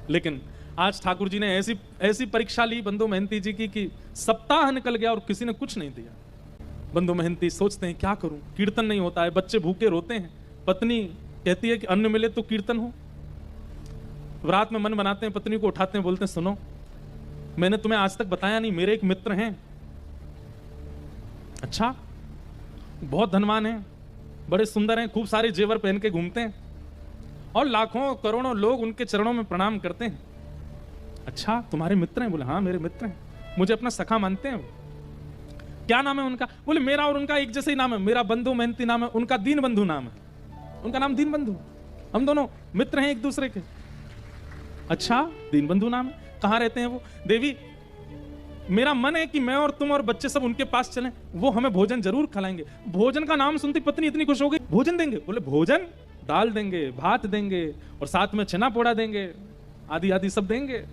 लेकिन आज ठाकुर जी ने ऐसी परीक्षा ली बंधु मेहनती जी की कि सप्ताह निकल गया और किसी ने कुछ नहीं दिया। बंधु मेहनती सोचते हैं क्या करूं, कीर्तन नहीं होता है, बच्चे भूखे रोते हैं, पत्नी कहती है कि अन्न मिले तो कीर्तन हो। रात में मन बनाते हैं, पत्नी को उठाते हैं, बोलते हैं सुनो, मैंने तुम्हें आज तक बताया नहीं, मेरे एक मित्र हैं, अच्छा बहुत धनवान हैं, बड़े सुंदर हैं, खूब सारे जेवर पहन के घूमते हैं और लाखों करोड़ों लोग उनके चरणों में प्रणाम करते हैं। अच्छा तुम्हारे मित्र हैं? बोले हाँ मेरे मित्र हैं, मुझे अपना सखा मानते हैं। क्या नाम है उनका? बोले मेरा और उनका एक जैसे ही नाम है, मेरा बंधु मेहनती नाम है, उनका दीन बंधु नाम है, उनका नाम दीन बंधु, हम दोनों मित्र हैं एक दूसरे के। अच्छा दीन बंधु नाम है, कहां रहते हैं वो? देवी मेरा मन है कि मैं और तुम और बच्चे सब उनके पास चलें, वो हमें भोजन जरूर खिलाएंगे। भोजन का नाम सुनती पत्नी इतनी खुश हो गई, भोजन देंगे? बोले भोजन, दाल देंगे, भात देंगे और साथ में छेना पोड़ा देंगे, आदि आदि सब देंगे।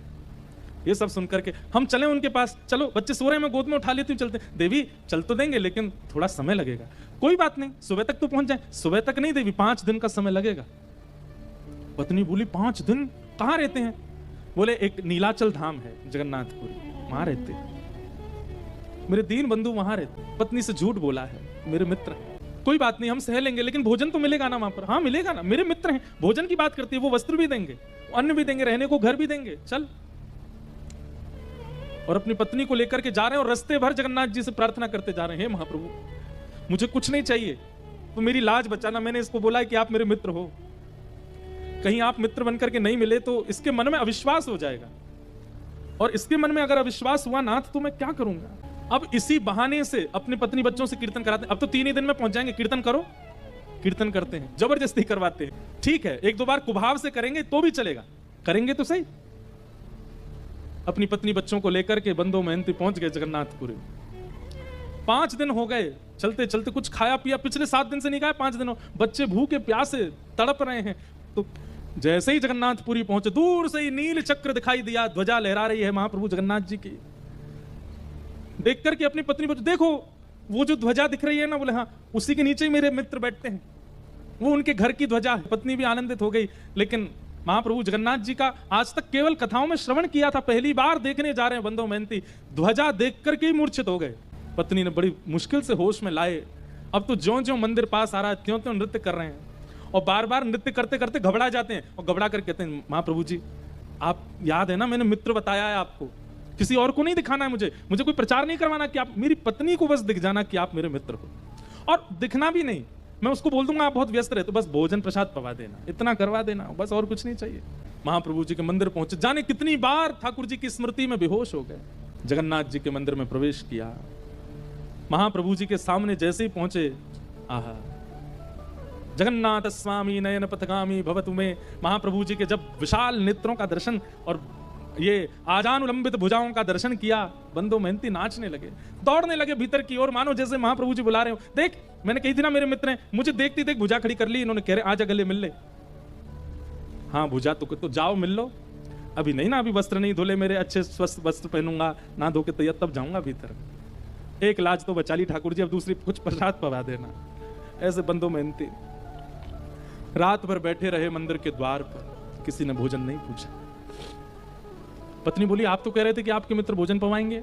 ये सब सुनकर के हम चले उनके पास, चलो बच्चे सो रहे हैं, मैं गोद में उठा लेती हूँ, चलते। देवी चल तो देंगे लेकिन थोड़ा समय लगेगा। कोई बात नहीं, सुबह तक तो पहुंच जाए। सुबह तक नहीं देवी, 5 दिन का समय लगेगा। पत्नी बोली 5 दिन? कहां रहते हैं? बोले एक नीलाचल धाम है जगन्नाथपुरी, वहां रहते हैं, मेरे दीन बंधु वहां रहते। पत्नी से झूठ बोला है, मेरे मित्र हैं। कोई बात नहीं, हम सह लेंगे, लेकिन भोजन तो मिलेगा ना वहां पर? हाँ मिलेगा ना, मेरे मित्र हैं। भोजन की बात करती है, वो वस्त्र भी देंगे, अन्न भी देंगे, रहने को घर भी देंगे, चल। और अपनी पत्नी को लेकर के जा रहे हैं और रास्ते भर जगन्नाथ जी से प्रार्थना करते जा रहे हैं, हे महाप्रभु मुझे कुछ नहीं चाहिए, तो मेरी लाज बचाना। मैंने इसको बोला है कि आप मेरे मित्र हो, कहीं आप मित्र बनकर के नहीं मिले तो इसके मन में अविश्वास हो जाएगा, और इसके मन में अगर अविश्वास हुआ नाथ तो मैं क्या करूंगा। अब इसी बहाने से अपनी पत्नी बच्चों से कीर्तन कराते हैं। अब तो 3 ही दिन में पहुंच जाएंगे, कीर्तन करो। कीर्तन करते हैं, जबरदस्ती करवाते हैं। ठीक है 1-2 बार कुभाव से करेंगे तो भी चलेगा, करेंगे तो सही। अपनी पत्नी बच्चों को लेकर के बंधु मेहनती पहुंच गए जगन्नाथपुरी। 5 दिन हो गए चलते चलते, कुछ खाया पिया पिछले 7 दिन से नहीं खाया, 5 दिन हो, बच्चे भूखे प्यासे तड़प रहे हैं। तो जैसे ही जगन्नाथपुरी पहुंचे, दूर से ही नील चक्र दिखाई दिया, ध्वजा लहरा रही है महाप्रभु जगन्नाथ जी की। देख करके अपनी पत्नी को, देखो वो जो ध्वजा दिख रही है ना, बोले हाँ उसी के नीचे ही मेरे मित्र बैठते हैं, वो उनके घर की ध्वजा है। पत्नी भी आनंदित हो गई। लेकिन महाप्रभु जगन्नाथ जी का आज तक केवल कथाओं में श्रवण किया था, पहली बार देखने जा रहे हैं बंधु मेहनती। ध्वजा देख करके ही मूर्छित हो गए। पत्नी ने बड़ी मुश्किल से होश में लाए। अब तो ज्यों ज्यों मंदिर पास आ रहा है त्यों त्यों नृत्य कर रहे हैं, और बार बार नृत्य करते करते घबरा जाते हैं, और घबरा कर कहते हैं महाप्रभु जी आप याद है ना, मैंने मित्र बताया है आपको, किसी और को नहीं दिखाना है, मुझे कोई प्रचार नहीं करवाना कि आप, मेरी पत्नी को बस दिख जाना कि आप मेरे मित्र हो, और दिखना भी नहीं, मैं उसको बोल दूंगा आप बहुत व्यस्त रहते, बस भोजन प्रसाद पवा देना, इतना करवा देना, बस और कुछ नहीं चाहिए। महाप्रभु जी के मंदिर पहुंचे, जाने कितनी बार ठाकुर जी की स्मृति में बेहोश हो गए। जगन्नाथ जी के मंदिर में प्रवेश किया। महाप्रभु जी के सामने जैसे ही पहुंचे, आहा जगन्नाथ स्वामी नयन पथगामी भवतु में, महाप्रभु जी के जब विशाल नेत्रों का दर्शन और ये आजानुलंबित भुजाओं का दर्शन किया, बंधु मेहनती नाचने लगे, दौड़ने लगे भीतर की ओर, मानो जैसे महाप्रभु जी बुला रहे हो। देख मैंने कही थी ना मेरे मित्र हैं, मुझे देखती देख भुजा खड़ी कर ली इन्होंने, कह रहे आजा गले मिल ले। हाँ भुजा तो जाओ मिल लो, अभी नहीं ना, अभी वस्त्र नहीं धुले मेरे, अच्छे स्वस्थ वस्त्र पहनूंगा, ना धो के तैयार तब जाऊंगा भीतर। एक लाज तो बचा ली ठाकुर जी, अब दूसरी कुछ प्रसाद पवा देना। ऐसे बंधु मेहनती रात भर बैठे रहे मंदिर के द्वार पर, किसी ने भोजन नहीं पूछा। पत्नी बोली आप तो कह रहे थे कि आपके मित्र भोजन पवाएंगे,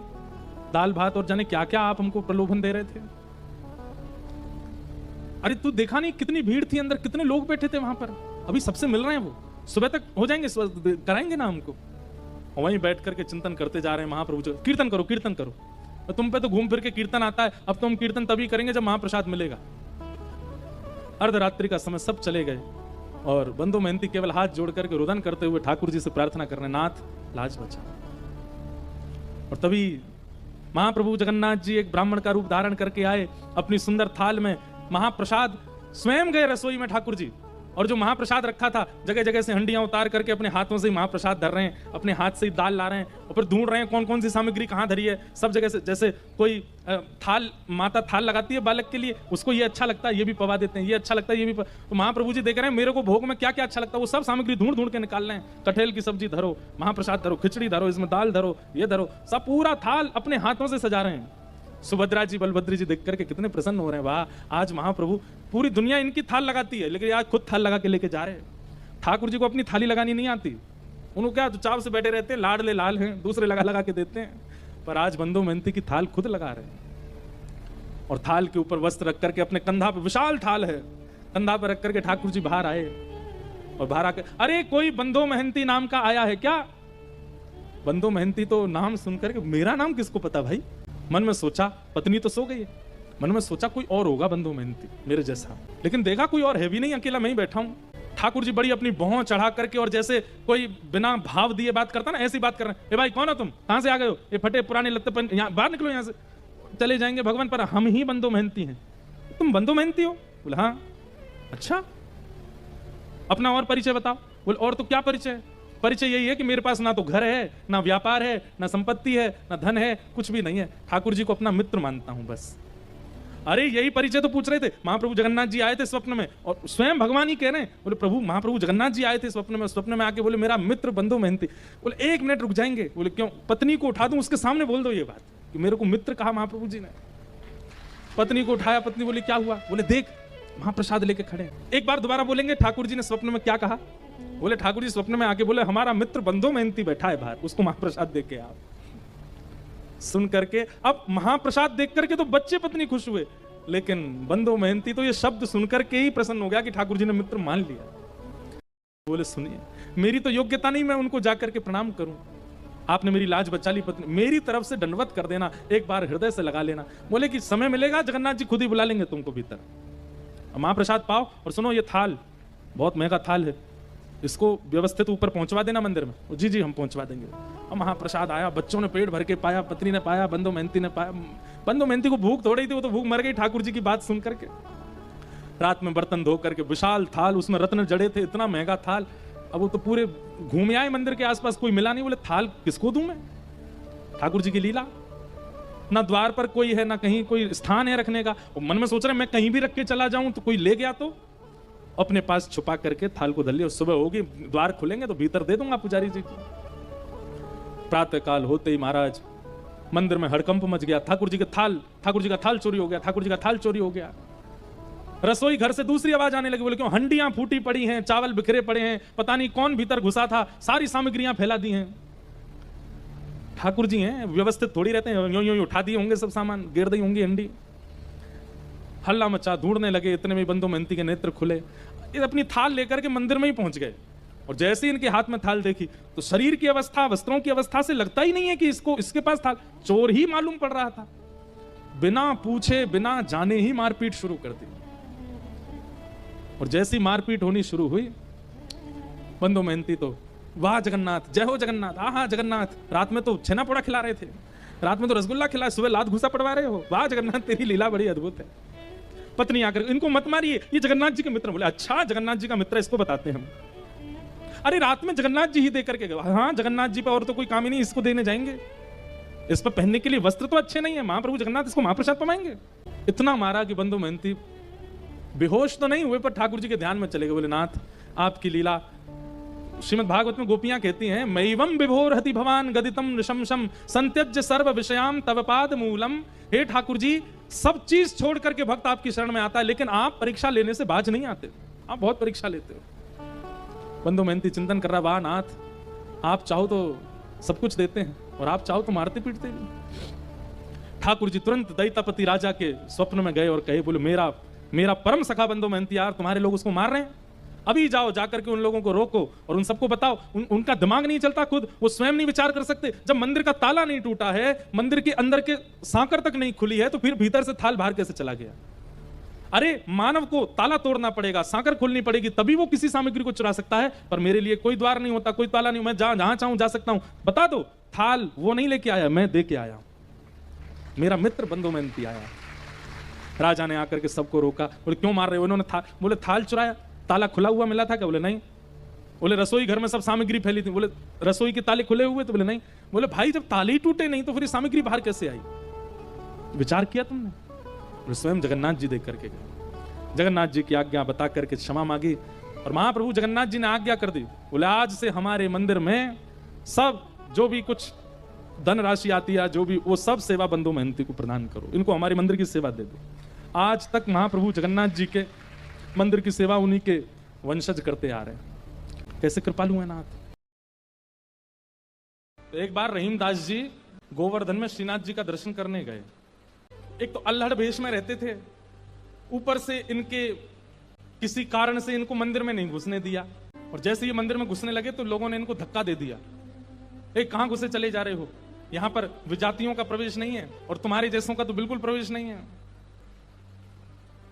दाल भात और जाने क्या क्या आप हमको प्रलोभन दे रहे थे। अरे तू देखा नहीं कितनी भीड़ थी अंदर, कितने लोग बैठे थे वहां पर, अभी सबसे मिल रहे हैं, वो सुबह तक हो जाएंगे, कराएंगे ना हमको। और वहीं बैठ करके चिंतन करते जा रहे हैं महाप्रभु जी, कीर्तन करो कीर्तन करो, और तुम पे तो घूम फिर के कीर्तन आता है, अब तो हम कीर्तन तभी करेंगे जब महाप्रसाद मिलेगा। अर्धरात्रि का समय सब चले गए, और बंधु मेहनती केवल हाथ जोड़ करके रुदन करते हुए ठाकुर जी से प्रार्थना कर रहे, नाथ लाज बचा। और तभी महाप्रभु जगन्नाथ जी एक ब्राह्मण का रूप धारण करके आए, अपनी सुंदर थाल में महाप्रसाद स्वयं गए रसोई में ठाकुर जी, और जो महाप्रसाद रखा था जगह जगह से हंडियां उतार करके अपने हाथों से ही महाप्रसाद धर रहे हैं, अपने हाथ से ही दाल ला रहे हैं, और फिर ढूंढ रहे हैं कौन कौन सी सामग्री कहाँ धरी है। सब जगह से, जैसे कोई थाल, माता थाल लगाती है बालक के लिए, उसको ये अच्छा लगता है ये भी पवा देते हैं, ये अच्छा लगता है ये भी तो महाप्रभु जी देख रहे हैं मेरे को भोग में क्या क्या अच्छा लगता है, वो सब सामग्री ढूंढ ढूंढ के निकाल रहे हैं। कटहल की सब्जी धरो, महाप्रसाद धरो, खिचड़ी धरो, इसमें दाल धरो, ये धरो, सब पूरा थाल अपने हाथों से सजा रहे हैं। सुभद्रा जी बलभद्र जी देख करके कितने प्रसन्न हो रहे हैं, वाह आज महाप्रभु, पूरी दुनिया इनकी थाल लगाती है लेकिन आज खुद थाल लगा के लेके जा रहे हैं। ठाकुर जी को अपनी थाली लगानी नहीं आती, उनको क्या चाव से बैठे रहते हैं, लाडले लाल हैं, दूसरे लगा लगा के देते हैं, पर आज बंधु मेहंती की थाल खुद लगा रहे हैं। और थाल के ऊपर वस्त्र रख करके अपने कंधा पे, विशाल थाल है, कंधा पर रख करके ठाकुर जी बाहर आए, और बाहर आकर अरे कोई बंधु मेहंती नाम का आया है क्या? बंधु मेहंती तो नाम सुनकर के मेरा नाम किसको पता भाई, मन में सोचा, पत्नी तो सो गई है, मन में सोचा कोई और होगा बंधु मेहंती मेरे जैसा, लेकिन देखा कोई और है भी नहीं, अकेला मैं ही बैठा हूं। ठाकुर जी बड़ी अपनी भौं चढ़ा करके, और जैसे कोई बिना भाव दिए बात करता ना, ऐसी बात कर रहे हैं, ए भाई कौन हो तुम, कहां से आ गए हो, ये फटे पुराने लत्ते पहन, यहाँ बाहर निकलो, यहाँ से चले जाएंगे भगवान, पर हम ही बंधु मेहंती हैं। तुम बंधु मेहंती हो? बोले हाँ। अच्छा, अपना और परिचय बताओ। बोले और तो क्या परिचय है, परिचय यही है कि मेरे पास ना तो घर है, ना व्यापार है, ना संपत्ति है, ना धन है, कुछ भी नहीं है, ठाकुर जी को अपना मित्र मानता हूं बस। अरे यही परिचय तो पूछ रहे थे, महाप्रभु जगन्नाथ जी आए थे स्वप्न में, और स्वयं भगवान ही कह रहे हैं, बोले प्रभु महाप्रभु जगन्नाथ जी आए थे स्वप्न में आके बोले मेरा मित्र बंधु मेहंती। बोले 1 मिनट रुक जाएंगे? बोले क्यों? पत्नी को उठा दूं, उसके सामने बोल दो ये बात कि मेरे को मित्र कहा महाप्रभु जी ने। पत्नी को उठाया, पत्नी बोली क्या हुआ? बोले देख महाप्रसाद लेके खड़े। एक बार दोबारा बोलेंगे ठाकुर जी ने स्वप्न में क्या कहा? बोले ठाकुर जी स्वप्न में आके बोले हमारा मित्र बंधु मेहंती बैठा है बाहर, उसको महाप्रसाद दे के आप। सुन करके अब महाप्रसाद देख करके तो बच्चे पत्नी खुश हुए, लेकिन बंधु मेहंती तो ये शब्द सुन करके ही प्रसन्न हो गया कि ठाकुर जी ने मित्र मान लिया। बोले सुनिए, मेरी तो योग्यता नहीं मैं उनको जाकर के प्रणाम करूं, आपने मेरी लाज बचा ली, पत्नी मेरी तरफ से दंडवत कर देना, एक बार हृदय से लगा लेना। बोले कि समय मिलेगा जगन्नाथ जी खुद ही बुला लेंगे तुमको भीतर, महाप्रसाद पाओ, और सुनो ये थाल बहुत महंगा थाल है, इसको व्यवस्थित ऊपर पहुंचवा देना मंदिर में। जी जी हम पहुंचवा देंगे। अब महाप्रसाद आया, बच्चों ने पेट भर के पाया, पत्नी ने पाया, बंधु मेहंती ने पाया। बंधु मेहंती को भूख थोड़ी थी, वो तो भूख मर गई ठाकुर जी की बात सुन करके। रात में बर्तन धो करके विशाल थाल, उसमें रत्न जड़े थे, इतना महंगा थाल। अब वो तो पूरे घूम आए मंदिर के आसपास, कोई मिला नहीं। बोले थाल किसको दूं मैं? ठाकुर जी की लीला, ना द्वार पर कोई है, ना कहीं कोई स्थान है रखने का। मन में सोच रहे मैं कहीं भी रख के चला जाऊं तो कोई ले गया तो अपने पास छुपा करके थाल को धर लिया। सुबह होगी, द्वार खुलेंगे तो भीतर दे दूंगा पुजारी जी को। प्रातः काल होते ही महाराज मंदिर में हड़कंप मच गया। ठाकुर जी का थाल चोरी हो गया, ठाकुर जी का थाल चोरी हो गया। रसोई घर से दूसरी आवाज आने लगी। बोले क्यों? हंडियां फूटी पड़ी हैं, चावल बिखरे पड़े हैं, पता नहीं कौन भीतर घुसा था, सारी सामग्रियां फैला दी हैं। ठाकुर जी हैं, व्यवस्थित थोड़ी रहते हैं, यूं यूं उठा दिए होंगे सब सामान, गिर दी होंगी हंडी। हल्ला मचा, ढूंढने लगे, इतने में बंधु मेहंती के नेत्र खुले, ये अपनी थाल लेकर के मंदिर में ही पहुंच गए। और जैसे ही इनके हाथ में थाल देखी तो शरीर की अवस्था, वस्त्रों की अवस्था से लगता ही नहीं है कि इसके पास थाल, चोर ही मालूम पड़ रहा था। बिना पूछे बिना जाने ही मारपीट शुरू कर दी। और जैसी मारपीट होनी शुरू हुई, बंधु मेहंती तो वाह जगन्नाथ, जय हो जगन्नाथ, आहा जगन्नाथ, रात में तो छेना पोड़ा खिला रहे थे, रात में तो रसगुल्ला खिलाए, सुबह लात घुसा पड़वा रहे हो, वाह जगन्नाथ तेरी लीला बड़ी अद्भुत है। पत्नी आकर इनको मत मारिए, ये जगन्नाथ जी के मित्र। बोले अच्छा जगन्नाथ जी का मित्र, इसको बताते हैं हम। अरे रात में जगन्नाथ जी ही दे करके गए। हाँ जगन्नाथ जी पे और तो कोई काम ही नहीं, इसको देने जाएंगे, इस पर पहनने के लिए वस्त्र तो अच्छे नहीं है, महाप्रभु जगन्नाथ इसको महाप्रसाद पवाएंगे। इतना मारा कि बंधु मेहंती बेहोश तो नहीं हुए, पर ठाकुर जी के ध्यान में चले गए। बोले नाथ आपकी लीला, श्रीमद् भागवत में गोपियां कहती हैं, मैवम विभोर हति भवान गदितम निशंसम संत्यज्य सर्व विषयाम तव पाद मूलम। हे ठाकुर जी, सब चीज छोड़ करके भक्त आपकी शरण में आता है, लेकिन आप परीक्षा लेने से बाज नहीं आते, आप बहुत परीक्षा लेते हो। बंधु मेहंती चिंतन कर रहा, वाह नाथ, आप चाहो तो सब कुछ देते हैं और आप चाहो तो मारते पीटते भी। ठाकुर जी तुरंत दैतापति राजा के स्वप्न में गए और कहे, बोले मेरा परम सखा बंधु मेहंती, यार तुम्हारे लोग उसको मार रहे हैं, अभी जाओ जाकर के उन लोगों को रोको और उन सबको बताओ। उनका दिमाग नहीं चलता, खुद वो स्वयं नहीं विचार कर सकते। जब मंदिर का ताला नहीं टूटा है, मंदिर के अंदर के सांकर तक नहीं खुली है, तो फिर भीतर से थाल बाहर कैसे चला गया? अरे मानव को ताला तोड़ना पड़ेगा, सांकर खोलनी पड़ेगी, तभी वो किसी सामग्री को चुरा सकता है, पर मेरे लिए कोई द्वार नहीं होता, कोई ताला नहीं, मैं जहां चाहूं जा सकता हूं। बता दो। थाल वो नहीं लेके आया, मैं दे के आया, मेरा मित्र बंधु मेहनती आया। राजा ने आकर के सबको रोका, बोले क्यों मार रहे हो? इन्होंने बोले थाल चुराया, ताला खुला हुआ मिला था क्या? बोले नहीं। बोले रसोई घर में सब सामग्री फैली थी, बोले रसोई के ताले खुले हुए? तो बोले नहीं। बोले भाई जब ताले ही टूटे नहीं तो फिर सामग्री बाहर कैसे आई? विचार किया तुमने? बोले स्वयं जगन्नाथ जी देख करके गए, जगन्नाथ जी की आज्ञा बता करके क्षमा मांगी और महाप्रभु जगन्नाथ जी ने आज्ञा कर दी। बोले आज से हमारे मंदिर में सब जो भी कुछ धन राशि आती है, जो भी, वो सब सेवा बंधु मेहनती को प्रदान करो, इनको हमारे मंदिर की सेवा दे दो। आज तक महाप्रभु जगन्नाथ जी के मंदिर की सेवा उन्हीं के वंशज करते आ रहे हैं। कैसे कृपालु है नाथ। तो एक बार रहीमदास जी गोवर्धन में श्रीनाथ जी का दर्शन करने गए। एक तो अल्हड़ भेष में रहते थे, ऊपर से इनके किसी कारण से इनको मंदिर में नहीं घुसने दिया, और जैसे ये मंदिर में घुसने लगे तो लोगों ने इनको धक्का दे दिया। कहां घुसे चले जा रहे हो, यहां पर विजातियों का प्रवेश नहीं है और तुम्हारे जैसों का तो बिल्कुल प्रवेश नहीं है।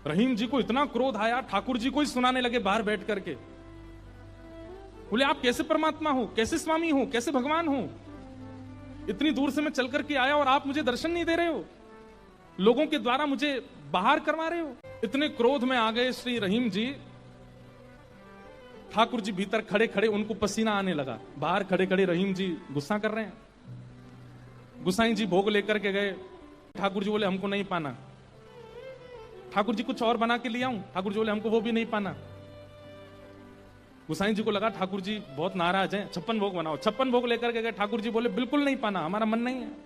रहीम जी को इतना क्रोध आया, ठाकुर जी को ही सुनाने लगे बाहर बैठ करके। बोले आप कैसे परमात्मा हो, कैसे स्वामी हो, कैसे भगवान हो? इतनी दूर से मैं चल करके आया और आप मुझे दर्शन नहीं दे रहे हो, लोगों के द्वारा मुझे बाहर करवा रहे हो। इतने क्रोध में आ गए श्री रहीम जी। ठाकुर जी भीतर खड़े खड़े उनको पसीना आने लगा, बाहर खड़े खड़े रहीम जी गुस्सा कर रहे हैं। गुसाई जी भोग लेकर के गए, ठाकुर जी बोले हमको नहीं पाना। ठाकुर जी कुछ और बना के ले आऊं? ठाकुर जी बोले हमको वो भी नहीं पाना। गुसाई जी को लगा ठाकुर जी बहुत नाराज हैं, 56 भोग बनाओ। 56 भोग लेकर के गए, ठाकुर जी बोले बिल्कुल नहीं पाना, हमारा मन नहीं है।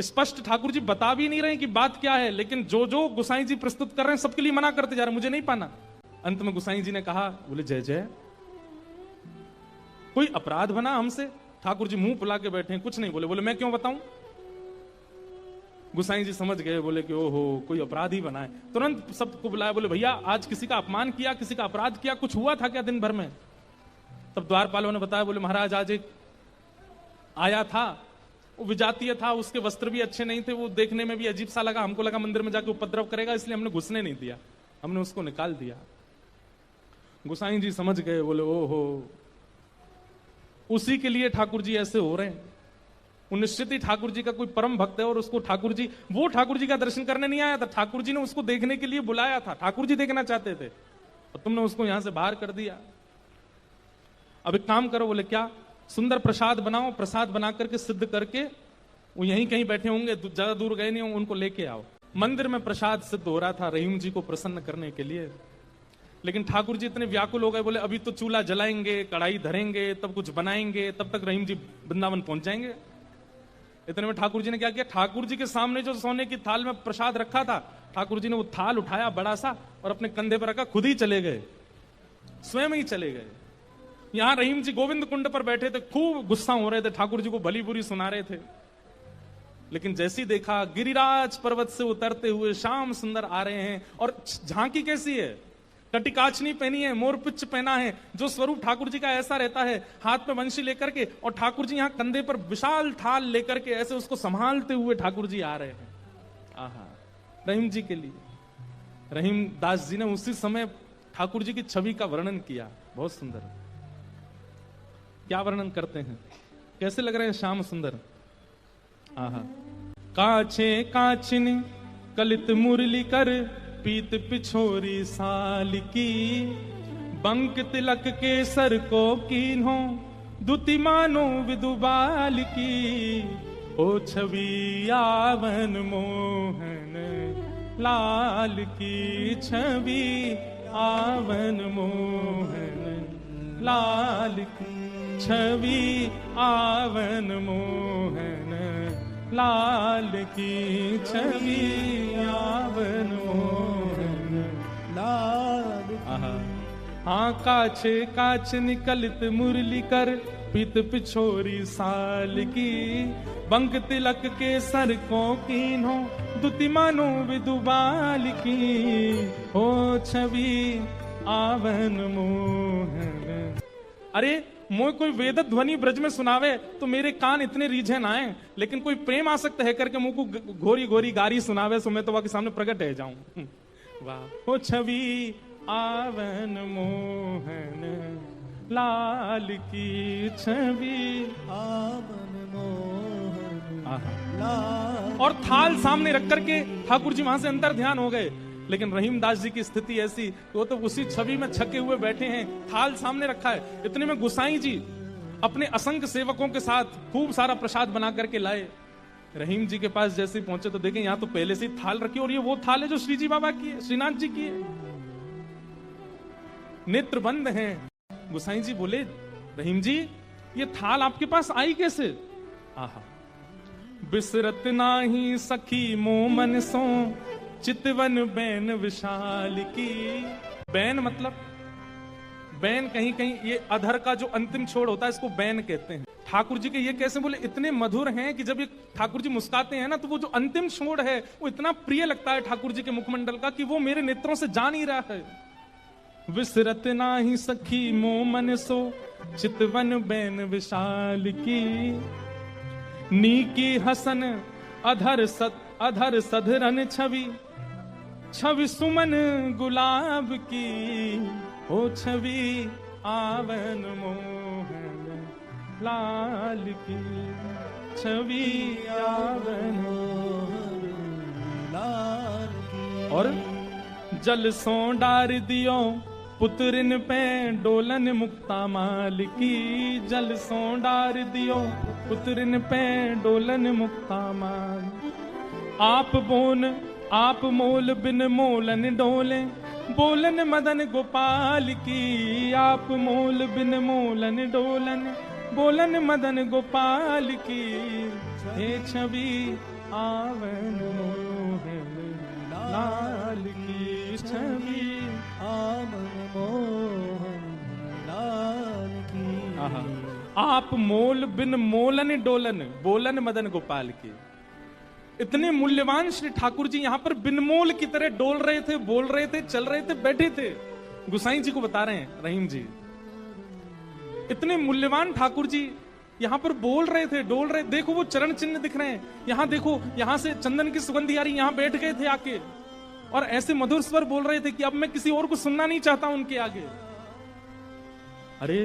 स्पष्ट ठाकुर जी बता भी नहीं रहे कि बात क्या है, लेकिन जो जो गुसाई जी प्रस्तुत कर रहे हैं सबके लिए मना करते जा रहे, मुझे नहीं पाना। अंत में गुसाई जी ने कहा, बोले जय जय, कोई अपराध बना हमसे? ठाकुर जी मुंह फुला के बैठे हैं, कुछ नहीं बोले। बोले मैं क्यों बताऊं? गुसाई जी समझ गए, बोले कि ओहो कोई अपराध ही बना है। तुरंत सबको बुलाया, बोले भैया आज किसी का अपमान किया, किसी का अपराध किया, कुछ हुआ था क्या दिन भर में? तब द्वारपालों ने बताया, बोले महाराज आज एक आया था, वो विजातीय था, उसके वस्त्र भी अच्छे नहीं थे, वो देखने में भी अजीब सा लगा, हमको लगा मंदिर में जाके उपद्रव करेगा, इसलिए हमने घुसने नहीं दिया, हमने उसको निकाल दिया। गुसाई जी समझ गए, बोले ओहो उसी के लिए ठाकुर जी ऐसे हो रहे हैं। वो निश्चित ही ठाकुर जी का कोई परम भक्त है और उसको ठाकुर जी, वो ठाकुर जी का दर्शन करने नहीं आया था, ठाकुर जी ने उसको देखने के लिए बुलाया था, ठाकुर जी देखना चाहते थे और तुमने उसको यहां से बाहर कर दिया। अब एक काम करो, बोले क्या? सुंदर प्रसाद बनाओ, प्रसाद बना करके सिद्ध करके, वो यहीं कहीं बैठे होंगे, ज्यादा दूर गए नहीं होंगे, उनको लेके आओ। मंदिर में प्रसाद सिद्ध हो रहा था रहीम जी को प्रसन्न करने के लिए, लेकिन ठाकुर जी इतने व्याकुल हो गए, बोले अभी तो चूल्हा जलाएंगे, कढ़ाई धरेंगे, तब कुछ बनाएंगे, तब तक रहीम जी वृंदावन पहुंच जाएंगे। इतने में ठाकुर जी ने क्या किया, ठाकुर जी के सामने जो सोने की थाल में प्रसाद रखा था, ठाकुर जी ने वो थाल उठाया बड़ा सा और अपने कंधे पर रखा, खुद ही चले गए, स्वयं ही चले गए। यहां रहीम जी गोविंद कुंड पर बैठे थे, खूब गुस्सा हो रहे थे, ठाकुर जी को भली बुरी सुना रहे थे। लेकिन जैसी देखा गिरिराज पर्वत से उतरते हुए श्याम सुंदर आ रहे हैं, और झांकी कैसी है, कटिकाचनी पहनी है, मोरपिच पहना है, जो स्वरूप ठाकुर जी का ऐसा रहता है, हाथ में वंशी लेकर के, और ठाकुर जी यहाँ कंधे पर विशाल थाल लेकर के ऐसे उसको संभालते हुए ठाकुर जी आ रहे हैं। आहा, रहीम जी के लिए रहीम दास जी ने उसी समय ठाकुर जी की छवि का वर्णन किया, बहुत सुंदर। क्या वर्णन करते हैं, कैसे लग रहे हैं श्याम सुंदर? आहा, काछे काछिन कलित मुरली कर, पीत पिछोरी साल की, बंक तिलक के सर को कीन्हो, दुति मानो विदुबाल की, ओ छवि आवन मोहन लाल की, छवि आवन मोहन लाल की, छवि आवन मोहन लाल की, छवि आवन मोहन लाल। हाँ काछे काछ निकलित मुरली कर, पित पिछोरी साल की, बंक तिलक के सर को कीन्हो, दुति मानो विदुबाल की, हो छवि आवन मोहन। अरे मोय कोई वेद ध्वनि ब्रज में सुनावे तो मेरे कान इतने रीझे ना आए, लेकिन कोई प्रेम आसक्त है करके मुंह को घोरी घोरी गारी सुनावे, सो मैं तो वहां के सामने प्रकट है जाऊं। वाह। ओ छवि आवन मोहन लाल की छवि आवन मोहन आहा। लाल। और थाल सामने रख करके ठाकुर जी वहां से अंतर ध्यान हो गए, लेकिन रहीमदास जी की स्थिति ऐसी, वो तो उसी छवि में छके हुए बैठे हैं, थाल सामने रखा है। इतने में गुसाई जी अपने असंख्य सेवकों के साथ खूब सारा प्रसाद बना करके लाए। रहीम जी के पास जैसे ही पहुंचे तो देखें यहाँ तो पहले से ही थाल रखी, और ये वो थाल है जो श्री जी बाबा की है, श्रीनाथ जी की है। नेत्र बंद हैं। गुसाई जी बोले, रहीम जी ये थाल आपके पास आई कैसे? आहा। बिसरत नाही सखी मोमन सो चितवन बैन विशाल की। बैन मतलब, बैन कहीं कहीं ये अधर का जो अंतिम छोड़ होता है इसको बैन कहते हैं। ठाकुर जी के ये कैसे बोले, इतने मधुर हैं कि जब ये ठाकुर जी मुस्काते हैं ना तो वो जो अंतिम छोड़ है वो इतना प्रिय लगता है ठाकुर जी के मुखमंडल का कि वो मेरे नेत्रों से जा नहीं रहा है। विसरत नाही सखी मोमन सो चितवन बैन विशाल की। नीकी हसन अधर सधरन छवि छवि सुमन गुलाब की। ओ छवि आवन मोहन लाल की। छवि आवन मोहन लाल की। और जल सो डार दियो पुत्रिन पे डोलन मुक्ता माल की। जल सो डार दियो पुत्रिन पे डोलन मुक्ता माल। आप मोल बिन मोलन डोले बोलन मदन गोपाल की। आप मोल बिन मोलन डोलन बोलन मदन गोपाल की। हे छवि आवन मोहन लाल की। छवि आवन मोहन लाल की। आहा। आप मोल बिन मोलन डोलन बोलन मदन गोपाल की। इतने मूल्यवान श्री ठाकुर जी यहाँ पर बिनमोल की तरह डोल रहे थे, बोल रहे थे, चल रहे थे, बैठे थे। गुसाई जी को बता रहे हैं रहीम जी, इतने मूल्यवान ठाकुर जी यहाँ पर बोल रहे थे, डोल रहे। देखो वो चरण चिन्ह दिख रहे हैं, यहाँ देखो, यहाँ से चंदन की सुगंधी आ रही, यहाँ बैठ गए थे आके और ऐसे मधुर स्वर बोल रहे थे कि अब मैं किसी और को सुनना नहीं चाहता उनके आगे। अरे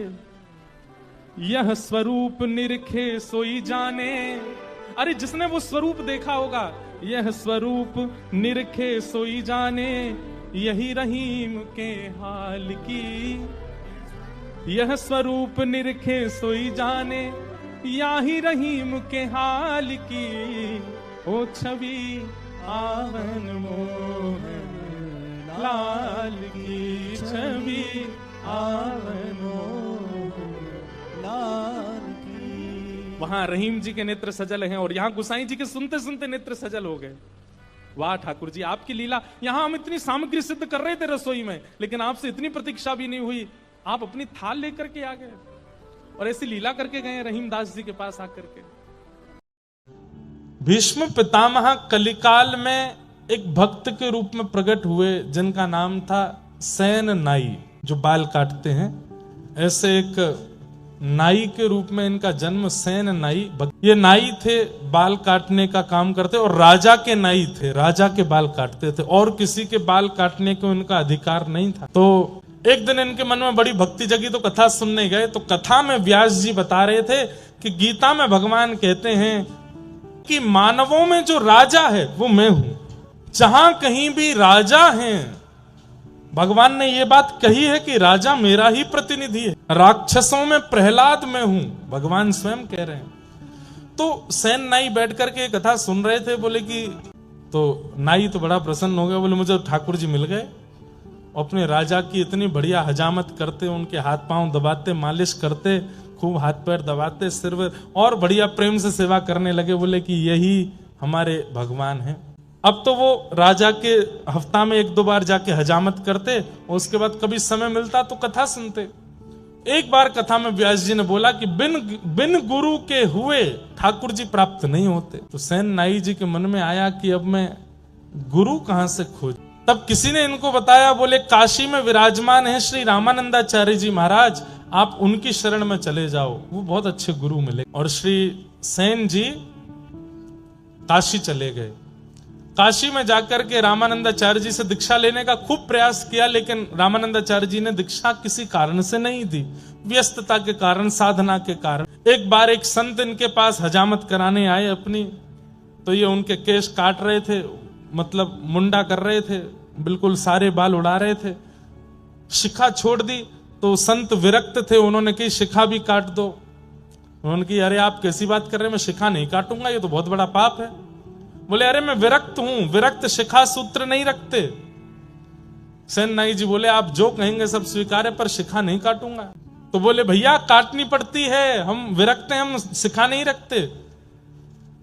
यह स्वरूप निरखे सोई जाने। अरे जिसने वो स्वरूप देखा होगा, यह स्वरूप निरखे सोई जाने यही रहीम के हाल की। यह स्वरूप निरखे सोई जाने यही रहीम के हाल की। ओ छवि आवन मोहन लाल की। छवि आवन मोहन लाल की। वहां रहीम जी के नेत्र सजल हैं और यहाँ गुसाई जी के सुनते सुनते नेत्र सजल हो गए। वाह ठाकुर जी आपकी लीला। यहां हम इतनी सामग्री सिद्ध कर रहे थे रसोई में, लेकिन आपसे इतनी प्रतीक्षा भी नहीं हुई, आप अपनी थाल लेकर के आ गए और ऐसी लीला करके गए रहीमदास जी के पास आकर के। भीष्म पितामह कलिकाल में एक भक्त के रूप में प्रकट हुए जिनका नाम था सेन नाई, जो बाल काटते हैं। ऐसे एक नाई के रूप में इनका जन्म सेन नाई। ये नाई थे, बाल काटने का काम करते और राजा के नाई थे, राजा के बाल काटते थे और किसी के बाल काटने को इनका अधिकार नहीं था। तो एक दिन इनके मन में बड़ी भक्ति जगी तो कथा सुनने गए। तो कथा में व्यास जी बता रहे थे कि गीता में भगवान कहते हैं कि मानवों में जो राजा है वो मैं हूं। जहां कहीं भी राजा हैं, भगवान ने ये बात कही है कि राजा मेरा ही प्रतिनिधि है। राक्षसों में प्रहलाद मैं हूं, भगवान स्वयं कह रहे हैं। तो सेन नाई बैठ करके कथा सुन रहे थे। बोले कि तो नाई तो बड़ा प्रसन्न हो गया, बोले मुझे ठाकुर जी मिल गए। अपने राजा की इतनी बढ़िया हजामत करते, उनके हाथ पांव दबाते, मालिश करते, खूब हाथ पैर दबाते, सिर और बढ़िया प्रेम से सेवा करने लगे। बोले कि यही हमारे भगवान हैं। अब तो वो राजा के हफ्ता में 1-2 बार जाके हजामत करते और उसके बाद कभी समय मिलता तो कथा सुनते। एक बार कथा में व्यास जी ने बोला कि बिन गुरु के हुए ठाकुर जी प्राप्त नहीं होते। तो सेन नाई जी के मन में आया कि अब मैं गुरु कहां से खोज। तब किसी ने इनको बताया, बोले काशी में विराजमान है श्री रामानंदाचार्य जी महाराज, आप उनकी शरण में चले जाओ, वो बहुत अच्छे गुरु मिले। और श्री सेन जी काशी चले गए। काशी में जाकर के रामानंदाचार्य जी से दीक्षा लेने का खूब प्रयास किया, लेकिन रामानंदाचार्य जी ने दीक्षा किसी कारण से नहीं दी, व्यस्तता के कारण, साधना के कारण। एक बार एक संत इनके पास हजामत कराने आए अपनी, तो ये उनके केश काट रहे थे, मतलब मुंडा कर रहे थे, बिल्कुल सारे बाल उड़ा रहे थे। शिखा छोड़ दी तो संत विरक्त थे, उन्होंने कही शिखा भी काट दो। उन्होंने कही अरे आप कैसी बात कर रहे हैं, मैं शिखा नहीं काटूंगा, ये तो बहुत बड़ा पाप है। बोले अरे मैं विरक्त हूं, विरक्त शिखा सूत्र नहीं रखते। सेन नाई जी बोले आप जो कहेंगे सब स्वीकार है, पर शिखा नहीं काटूंगा। तो बोले भैया काटनी पड़ती है, हम विरक्त हैं, हम शिखा नहीं रखते।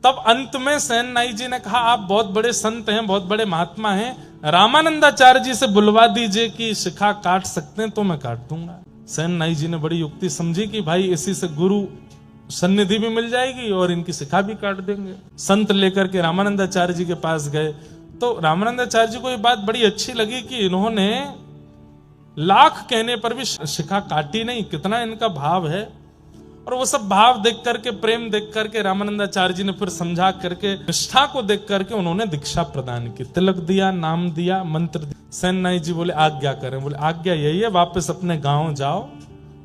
तब अंत में सेन नाई जी ने कहा आप बहुत बड़े संत हैं, बहुत बड़े महात्मा हैं, रामानंदाचार्य जी से बुलवा दीजिए कि शिखा काट सकते हैं तो मैं काट दूंगा। सेन नाई जी ने बड़ी युक्ति समझी कि भाई इसी से गुरु सन्निधि भी मिल जाएगी और इनकी शिखा भी काट देंगे। संत लेकर के रामानंदाचार्य जी के पास गए तो रामानंदाचार्य जी को ये बात बड़ी अच्छी लगी कि इन्होंने लाख कहने पर भी शिखा काटी नहीं, कितना इनका भाव है। और वो सब भाव देख करके, प्रेम देख करके रामानंदाचार्य जी ने फिर समझा करके, निष्ठा को देख करके उन्होंने दीक्षा प्रदान की, तिलक दिया, नाम दिया, मंत्र दिया। सेन नाई जी बोले आज्ञा करें। बोले आज्ञा यही है, वापस अपने गांव जाओ,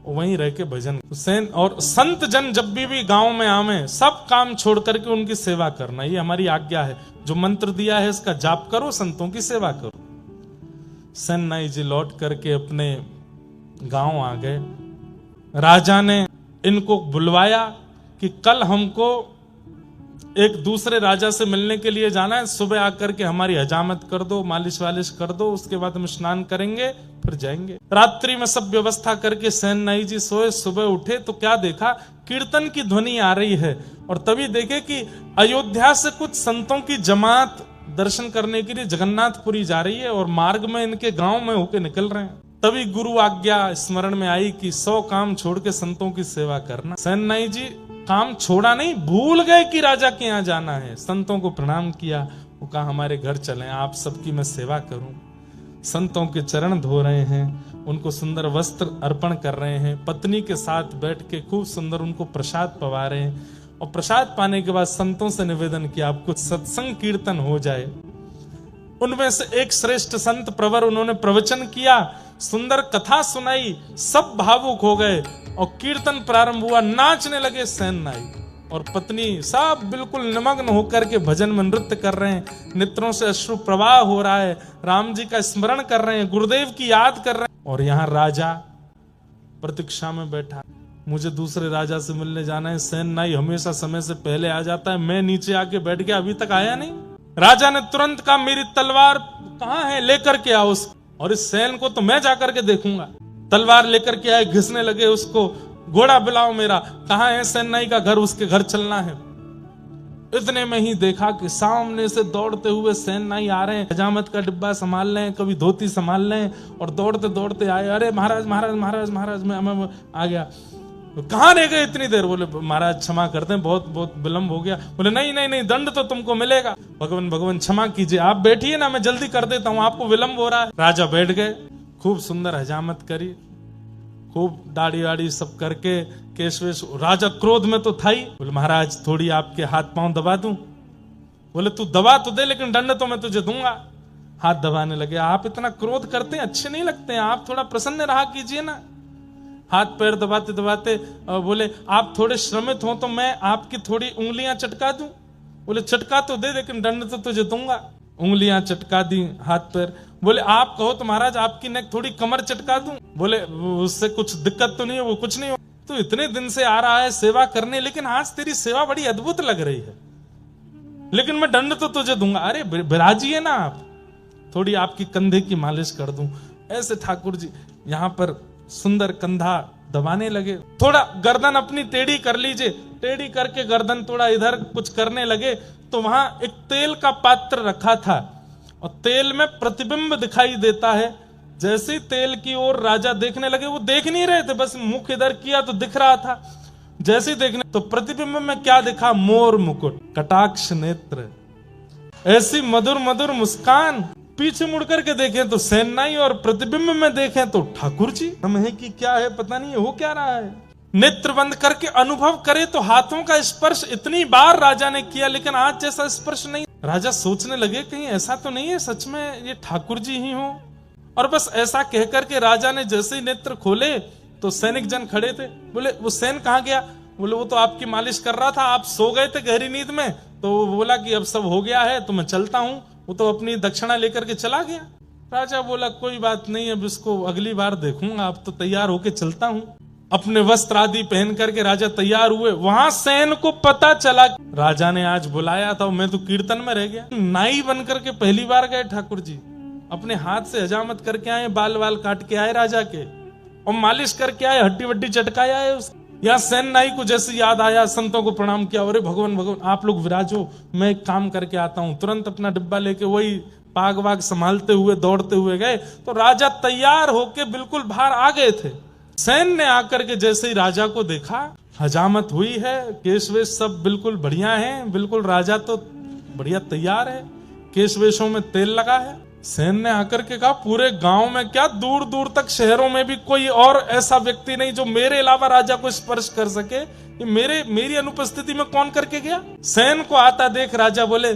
वहीं रह के भजन। सेन और संत जन जब भी गांव में आवे, सब काम छोड़ करके उनकी सेवा करना, ये हमारी आज्ञा है। जो मंत्र दिया है इसका जाप करो, संतों की सेवा करो। सेन नाई जी लौट करके अपने गांव आ गए। राजा ने इनको बुलवाया कि कल हमको एक दूसरे राजा से मिलने के लिए जाना है, सुबह आकर के हमारी हजामत कर दो, मालिश वालिश कर दो, उसके बाद हम स्नान करेंगे फिर जाएंगे। रात्रि में सब व्यवस्था करके सेन नाई जी सोए। सुबह उठे तो क्या देखा, कीर्तन की ध्वनि आ रही है, और तभी देखे कि अयोध्या से कुछ संतों की जमात दर्शन करने के लिए जगन्नाथपुरी जा रही है, और मार्ग में इनके गांव में होके निकल रहे हैं। तभी गुरु आज्ञा स्मरण में आई कि 100 काम छोड़ के संतों की सेवा करना। सेन नाई जी काम छोड़ा नहीं, भूल गए कि राजा के यहाँ जाना है। संतों को प्रणाम किया, वो कहा हमारे घर चलें, आप सबकी मैं सेवा करूं। संतों के चरण धो रहे हैं, उनको सुंदर वस्त्र अर्पण कर रहे हैं, पत्नी के साथ बैठ के खूब सुंदर उनको प्रसाद पवा रहे हैं। और प्रसाद पाने के बाद संतों से निवेदन किया आप कुछ सत्संग कीर्तन हो जाए। उनमें से एक श्रेष्ठ संत प्रवर, उन्होंने प्रवचन किया, सुंदर कथा सुनाई, सब भावुक हो गए और कीर्तन प्रारंभ हुआ। नाचने लगे सेन नाई और पत्नी, सब बिल्कुल निमग्न होकर के भजन में नृत्य कर रहे हैं, नेत्रों से अश्रु प्रवाह हो रहा है, राम जी का स्मरण कर रहे हैं, गुरुदेव की याद कर रहे हैं। और यहाँ राजा प्रतीक्षा में बैठा, मुझे दूसरे राजा से मिलने जाना है। सेन नाई हमेशा समय से पहले आ जाता है, मैं नीचे आके बैठ गया, अभी तक आया नहीं। राजा ने तुरंत कहा मेरी तलवार कहाँ है, लेकर के आओ उसको, और इस सेन को तो मैं जाकर के देखूंगा। तलवार लेकर के आए, घिसने लगे उसको, घोड़ा बुलाओ मेरा, कहाँ है सेन नाई का घर, उसके घर चलना है। इतने में ही देखा कि सामने से दौड़ते हुए सेन नाई आ रहे हैं, हजामत का डिब्बा संभाल लें, कभी धोती संभाल लें, और दौड़ते दौड़ते आए। अरे महाराज महाराज महाराज महाराज, मैं आ गया। कहाँ रह गए इतनी देर? बोले महाराज क्षमा करते हैं, बहुत बहुत विलंब हो गया। बोले नहीं नहीं नहीं, दंड तो तुमको मिलेगा। भगवान भगवान क्षमा कीजिए, आप बैठिए ना, मैं जल्दी कर देता हूँ, आपको विलंब हो रहा है। राजा बैठ गए, खूब सुंदर हजामत करी, खूब दाढ़ी वाड़ी सब करके, केश वेश। राजा क्रोध में तो था ही। बोले महाराज थोड़ी आपके हाथ पांव दबा दूं? बोले तू दबा तो दे, लेकिन दंड तो मैं तुझे दूंगा। हाथ दबाने लगे। आप इतना क्रोध करते हैं, अच्छे नहीं लगते हैं, आप थोड़ा प्रसन्न रहा कीजिए ना। हाथ पैर दबाते दबाते बोले आप थोड़े श्रमित हो तो मैं आपकी थोड़ी उंगलियां चटका दूं? बोले चटका तो दे, लेकिन दंड तो तुझे दूंगा। उंगलियां चटका दी, हाथ पैर। बोले आप कहो तो महाराज आपकी नेक थोड़ी कमर चटका दूं? बोले उससे कुछ दिक्कत तो नहीं है? वो कुछ नहीं हो, तो इतने दिन से आ रहा है सेवा करने, लेकिन आज तेरी सेवा बड़ी अद्भुत लग रही है, लेकिन मैं दंड तो तुझे दूंगा। अरे विराजिए ना आप, थोड़ी आपकी कंधे की मालिश कर दूं। ऐसे ठाकुर जी यहाँ पर सुंदर कंधा दबाने लगे। थोड़ा गर्दन अपनी टेढ़ी कर लीजिए, टेढ़ी करके गर्दन थोड़ा इधर कुछ करने लगे, तो वहां एक तेल का पात्र रखा था, और तेल में प्रतिबिंब दिखाई देता है। जैसे ही तेल की ओर राजा देखने लगे, वो देख नहीं रहे थे, बस मुख इधर किया तो दिख रहा था। जैसे ही देखने, तो प्रतिबिंब में क्या दिखा? मोर मुकुट, कटाक्ष नेत्र, ऐसी मधुर मधुर मुस्कान। पीछे मुड़ करके देखें तो सेन नाई, और प्रतिबिंब में देखें तो ठाकुर जी। हम है कि क्या है पता नहीं, हो क्या रहा है। नेत्र बंद करके अनुभव करे तो हाथों का स्पर्श इतनी बार राजा ने किया, लेकिन आज जैसा स्पर्श नहीं। राजा सोचने लगे कहीं ऐसा तो नहीं है सच में ये ठाकुर जी ही हो। और बस ऐसा कहकर के राजा ने जैसे ही नेत्र खोले तो सैनिक जन खड़े थे। बोले वो सैन कहाँ गया? बोले वो तो आपकी मालिश कर रहा था, आप सो गए थे गहरी नींद में, तो वो बोला कि अब सब हो गया है तो मैं चलता हूं। वो तो अपनी दक्षिणा लेकर के चला गया। राजा बोला कोई बात नहीं, अब इसको अगली बार देखूंगा, अब तो तैयार होके चलता हूं। अपने वस्त्र आदि पहन करके राजा तैयार हुए। वहां सैन को पता चला राजा ने आज बुलाया था, मैं तो कीर्तन में रह गया। नाई बन करके पहली बार गए ठाकुर जी, अपने हाथ से हजामत करके आए, बाल वाल काट के आए राजा के, और मालिश करके आए, हड्डी वड्डी चटकाए आए उसको। यहाँ सैन नाई को जैसे याद आया, संतों को प्रणाम किया, अरे भगवान भगवान आप लोग विराजो, मैं एक काम करके आता हूं। तुरंत अपना डिब्बा लेके वही पाग वाग संभालते हुए दौड़ते हुए गए। तो राजा तैयार होके बिल्कुल बाहर आ गए थे। सैन ने आकर के जैसे ही राजा को देखा, हजामत हुई है, केश वेश सब बिल्कुल बढ़िया है, बिल्कुल राजा तो बढ़िया तैयार है, केश वेशों में तेल लगा है। सैन ने आकर के कहा पूरे गांव में क्या, दूर दूर तक शहरों में भी कोई और ऐसा व्यक्ति नहीं जो मेरे अलावा राजा को स्पर्श कर सके। ये मेरी अनुपस्थिति में कौन करके गया? सैन को आता देख राजा बोले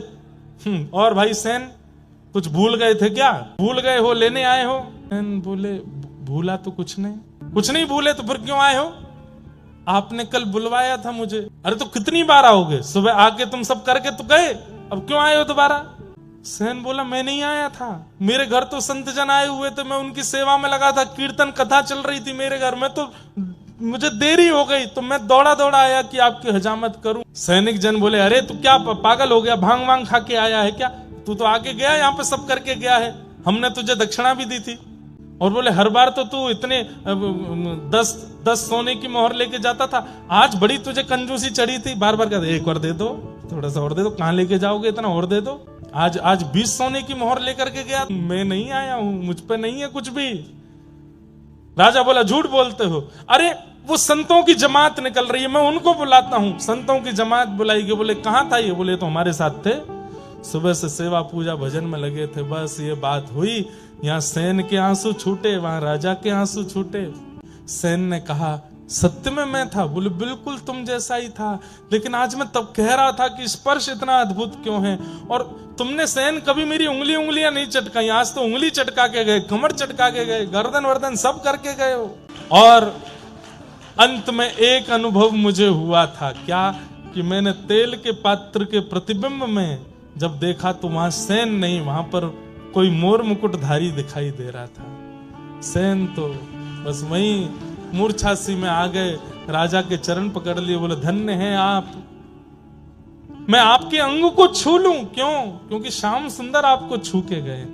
और भाई सैन कुछ भूल गए थे क्या? भूल गए हो, लेने आए हो? सैन बोले भूला तो कुछ नहीं भूले तो फिर क्यों आए हो? आपने कल बुलवाया था मुझे। अरे तो कितनी बार आओगे? सुबह आके तुम सब करके तो गए, अब क्यों आए हो दोबारा? सैन बोला मैं नहीं आया था, मेरे घर तो संत जन आए हुए थे, मैं उनकी सेवा में लगा था, कीर्तन कथा चल रही थी मेरे घर में, तो मुझे देरी हो गई तो मैं दौड़ा दौड़ा आया कि आपकी हजामत करूं। सैनिक जन बोले अरे तू क्या पागल हो गया, भांग वांग खा के आया है क्या? तू तो आके गया, यहाँ पे सब करके गया है, हमने तुझे दक्षिणा भी दी थी। और बोले हर बार तो तू इतने 10 सोने की मोहर लेके जाता था, आज बड़ी तुझे कंजूसी चढ़ी थी, बार बार कहते एक और दे दो, थोड़ा सा और दे दो, कहां लेके जाओगे इतना, और दे दो। आज 20 सोने की मोहर लेकर के गया, मैं नहीं आया हूं, मुझ पे नहीं है कुछ भी। राजा बोला झूठ बोलते हो। अरे वो संतों की जमात निकल रही है, मैं उनको बुलाता हूं। संतों की जमात बुलाई गई। बोले कहां था ये? बोले तो हमारे साथ थे, सुबह से सेवा पूजा भजन में लगे थे, बस ये बात हुई। यहाँ सैन के आंसू छूटे, वहां राजा के आंसू छूटे। सैन ने कहा सत्य में मैं था? बोले बिल्कुल तुम जैसा ही था, लेकिन आज मैं तब कह रहा था कि स्पर्श इतना अद्भुत क्यों है। और तुमने सैन कभी मेरी उंगलियां नहीं चटकाई, आज तो उंगली चटका के गए, कमर चटका के गए, गर्दन वर्दन सब करके गए हो। और अंत में एक अनुभव मुझे हुआ था, क्या कि मैंने तेल के पात्र के प्रतिबिंब में जब देखा तो वहां सैन नहीं, वहां पर कोई मोर मुकुटधारी दिखाई दे रहा था। सैन तो बस वहीं मूर्छासी में आ गए, राजा के चरण पकड़ लिए, बोले धन्य हैं आप, मैं आपके अंग को छू लूं। क्यों? क्योंकि श्याम सुंदर आपको छू के गए,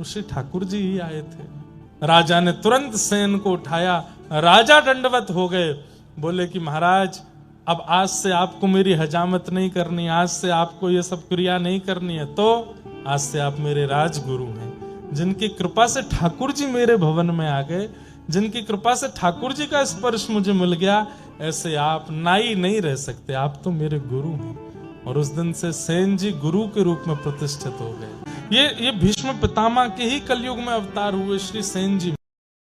श्री ठाकुर जी ही आए थे। राजा ने तुरंत सैन को उठाया, राजा दंडवत हो गए, बोले कि महाराज अब आज से आपको मेरी हजामत नहीं करनी, आज से आपको ये सब क्रिया नहीं करनी है, तो आज से आप मेरे राजगुरु हैं। जिनकी कृपा से ठाकुर जी मेरे भवन में आ गए, जिनकी कृपा से ठाकुर जी का स्पर्श मुझे मिल गया, ऐसे आप नाई नहीं रह सकते, आप तो मेरे गुरु हैं। और उस दिन से सैन जी गुरु के रूप में प्रतिष्ठित हो गए। ये भीष्म पितामह के ही कलयुग में अवतार हुए श्री सैन जी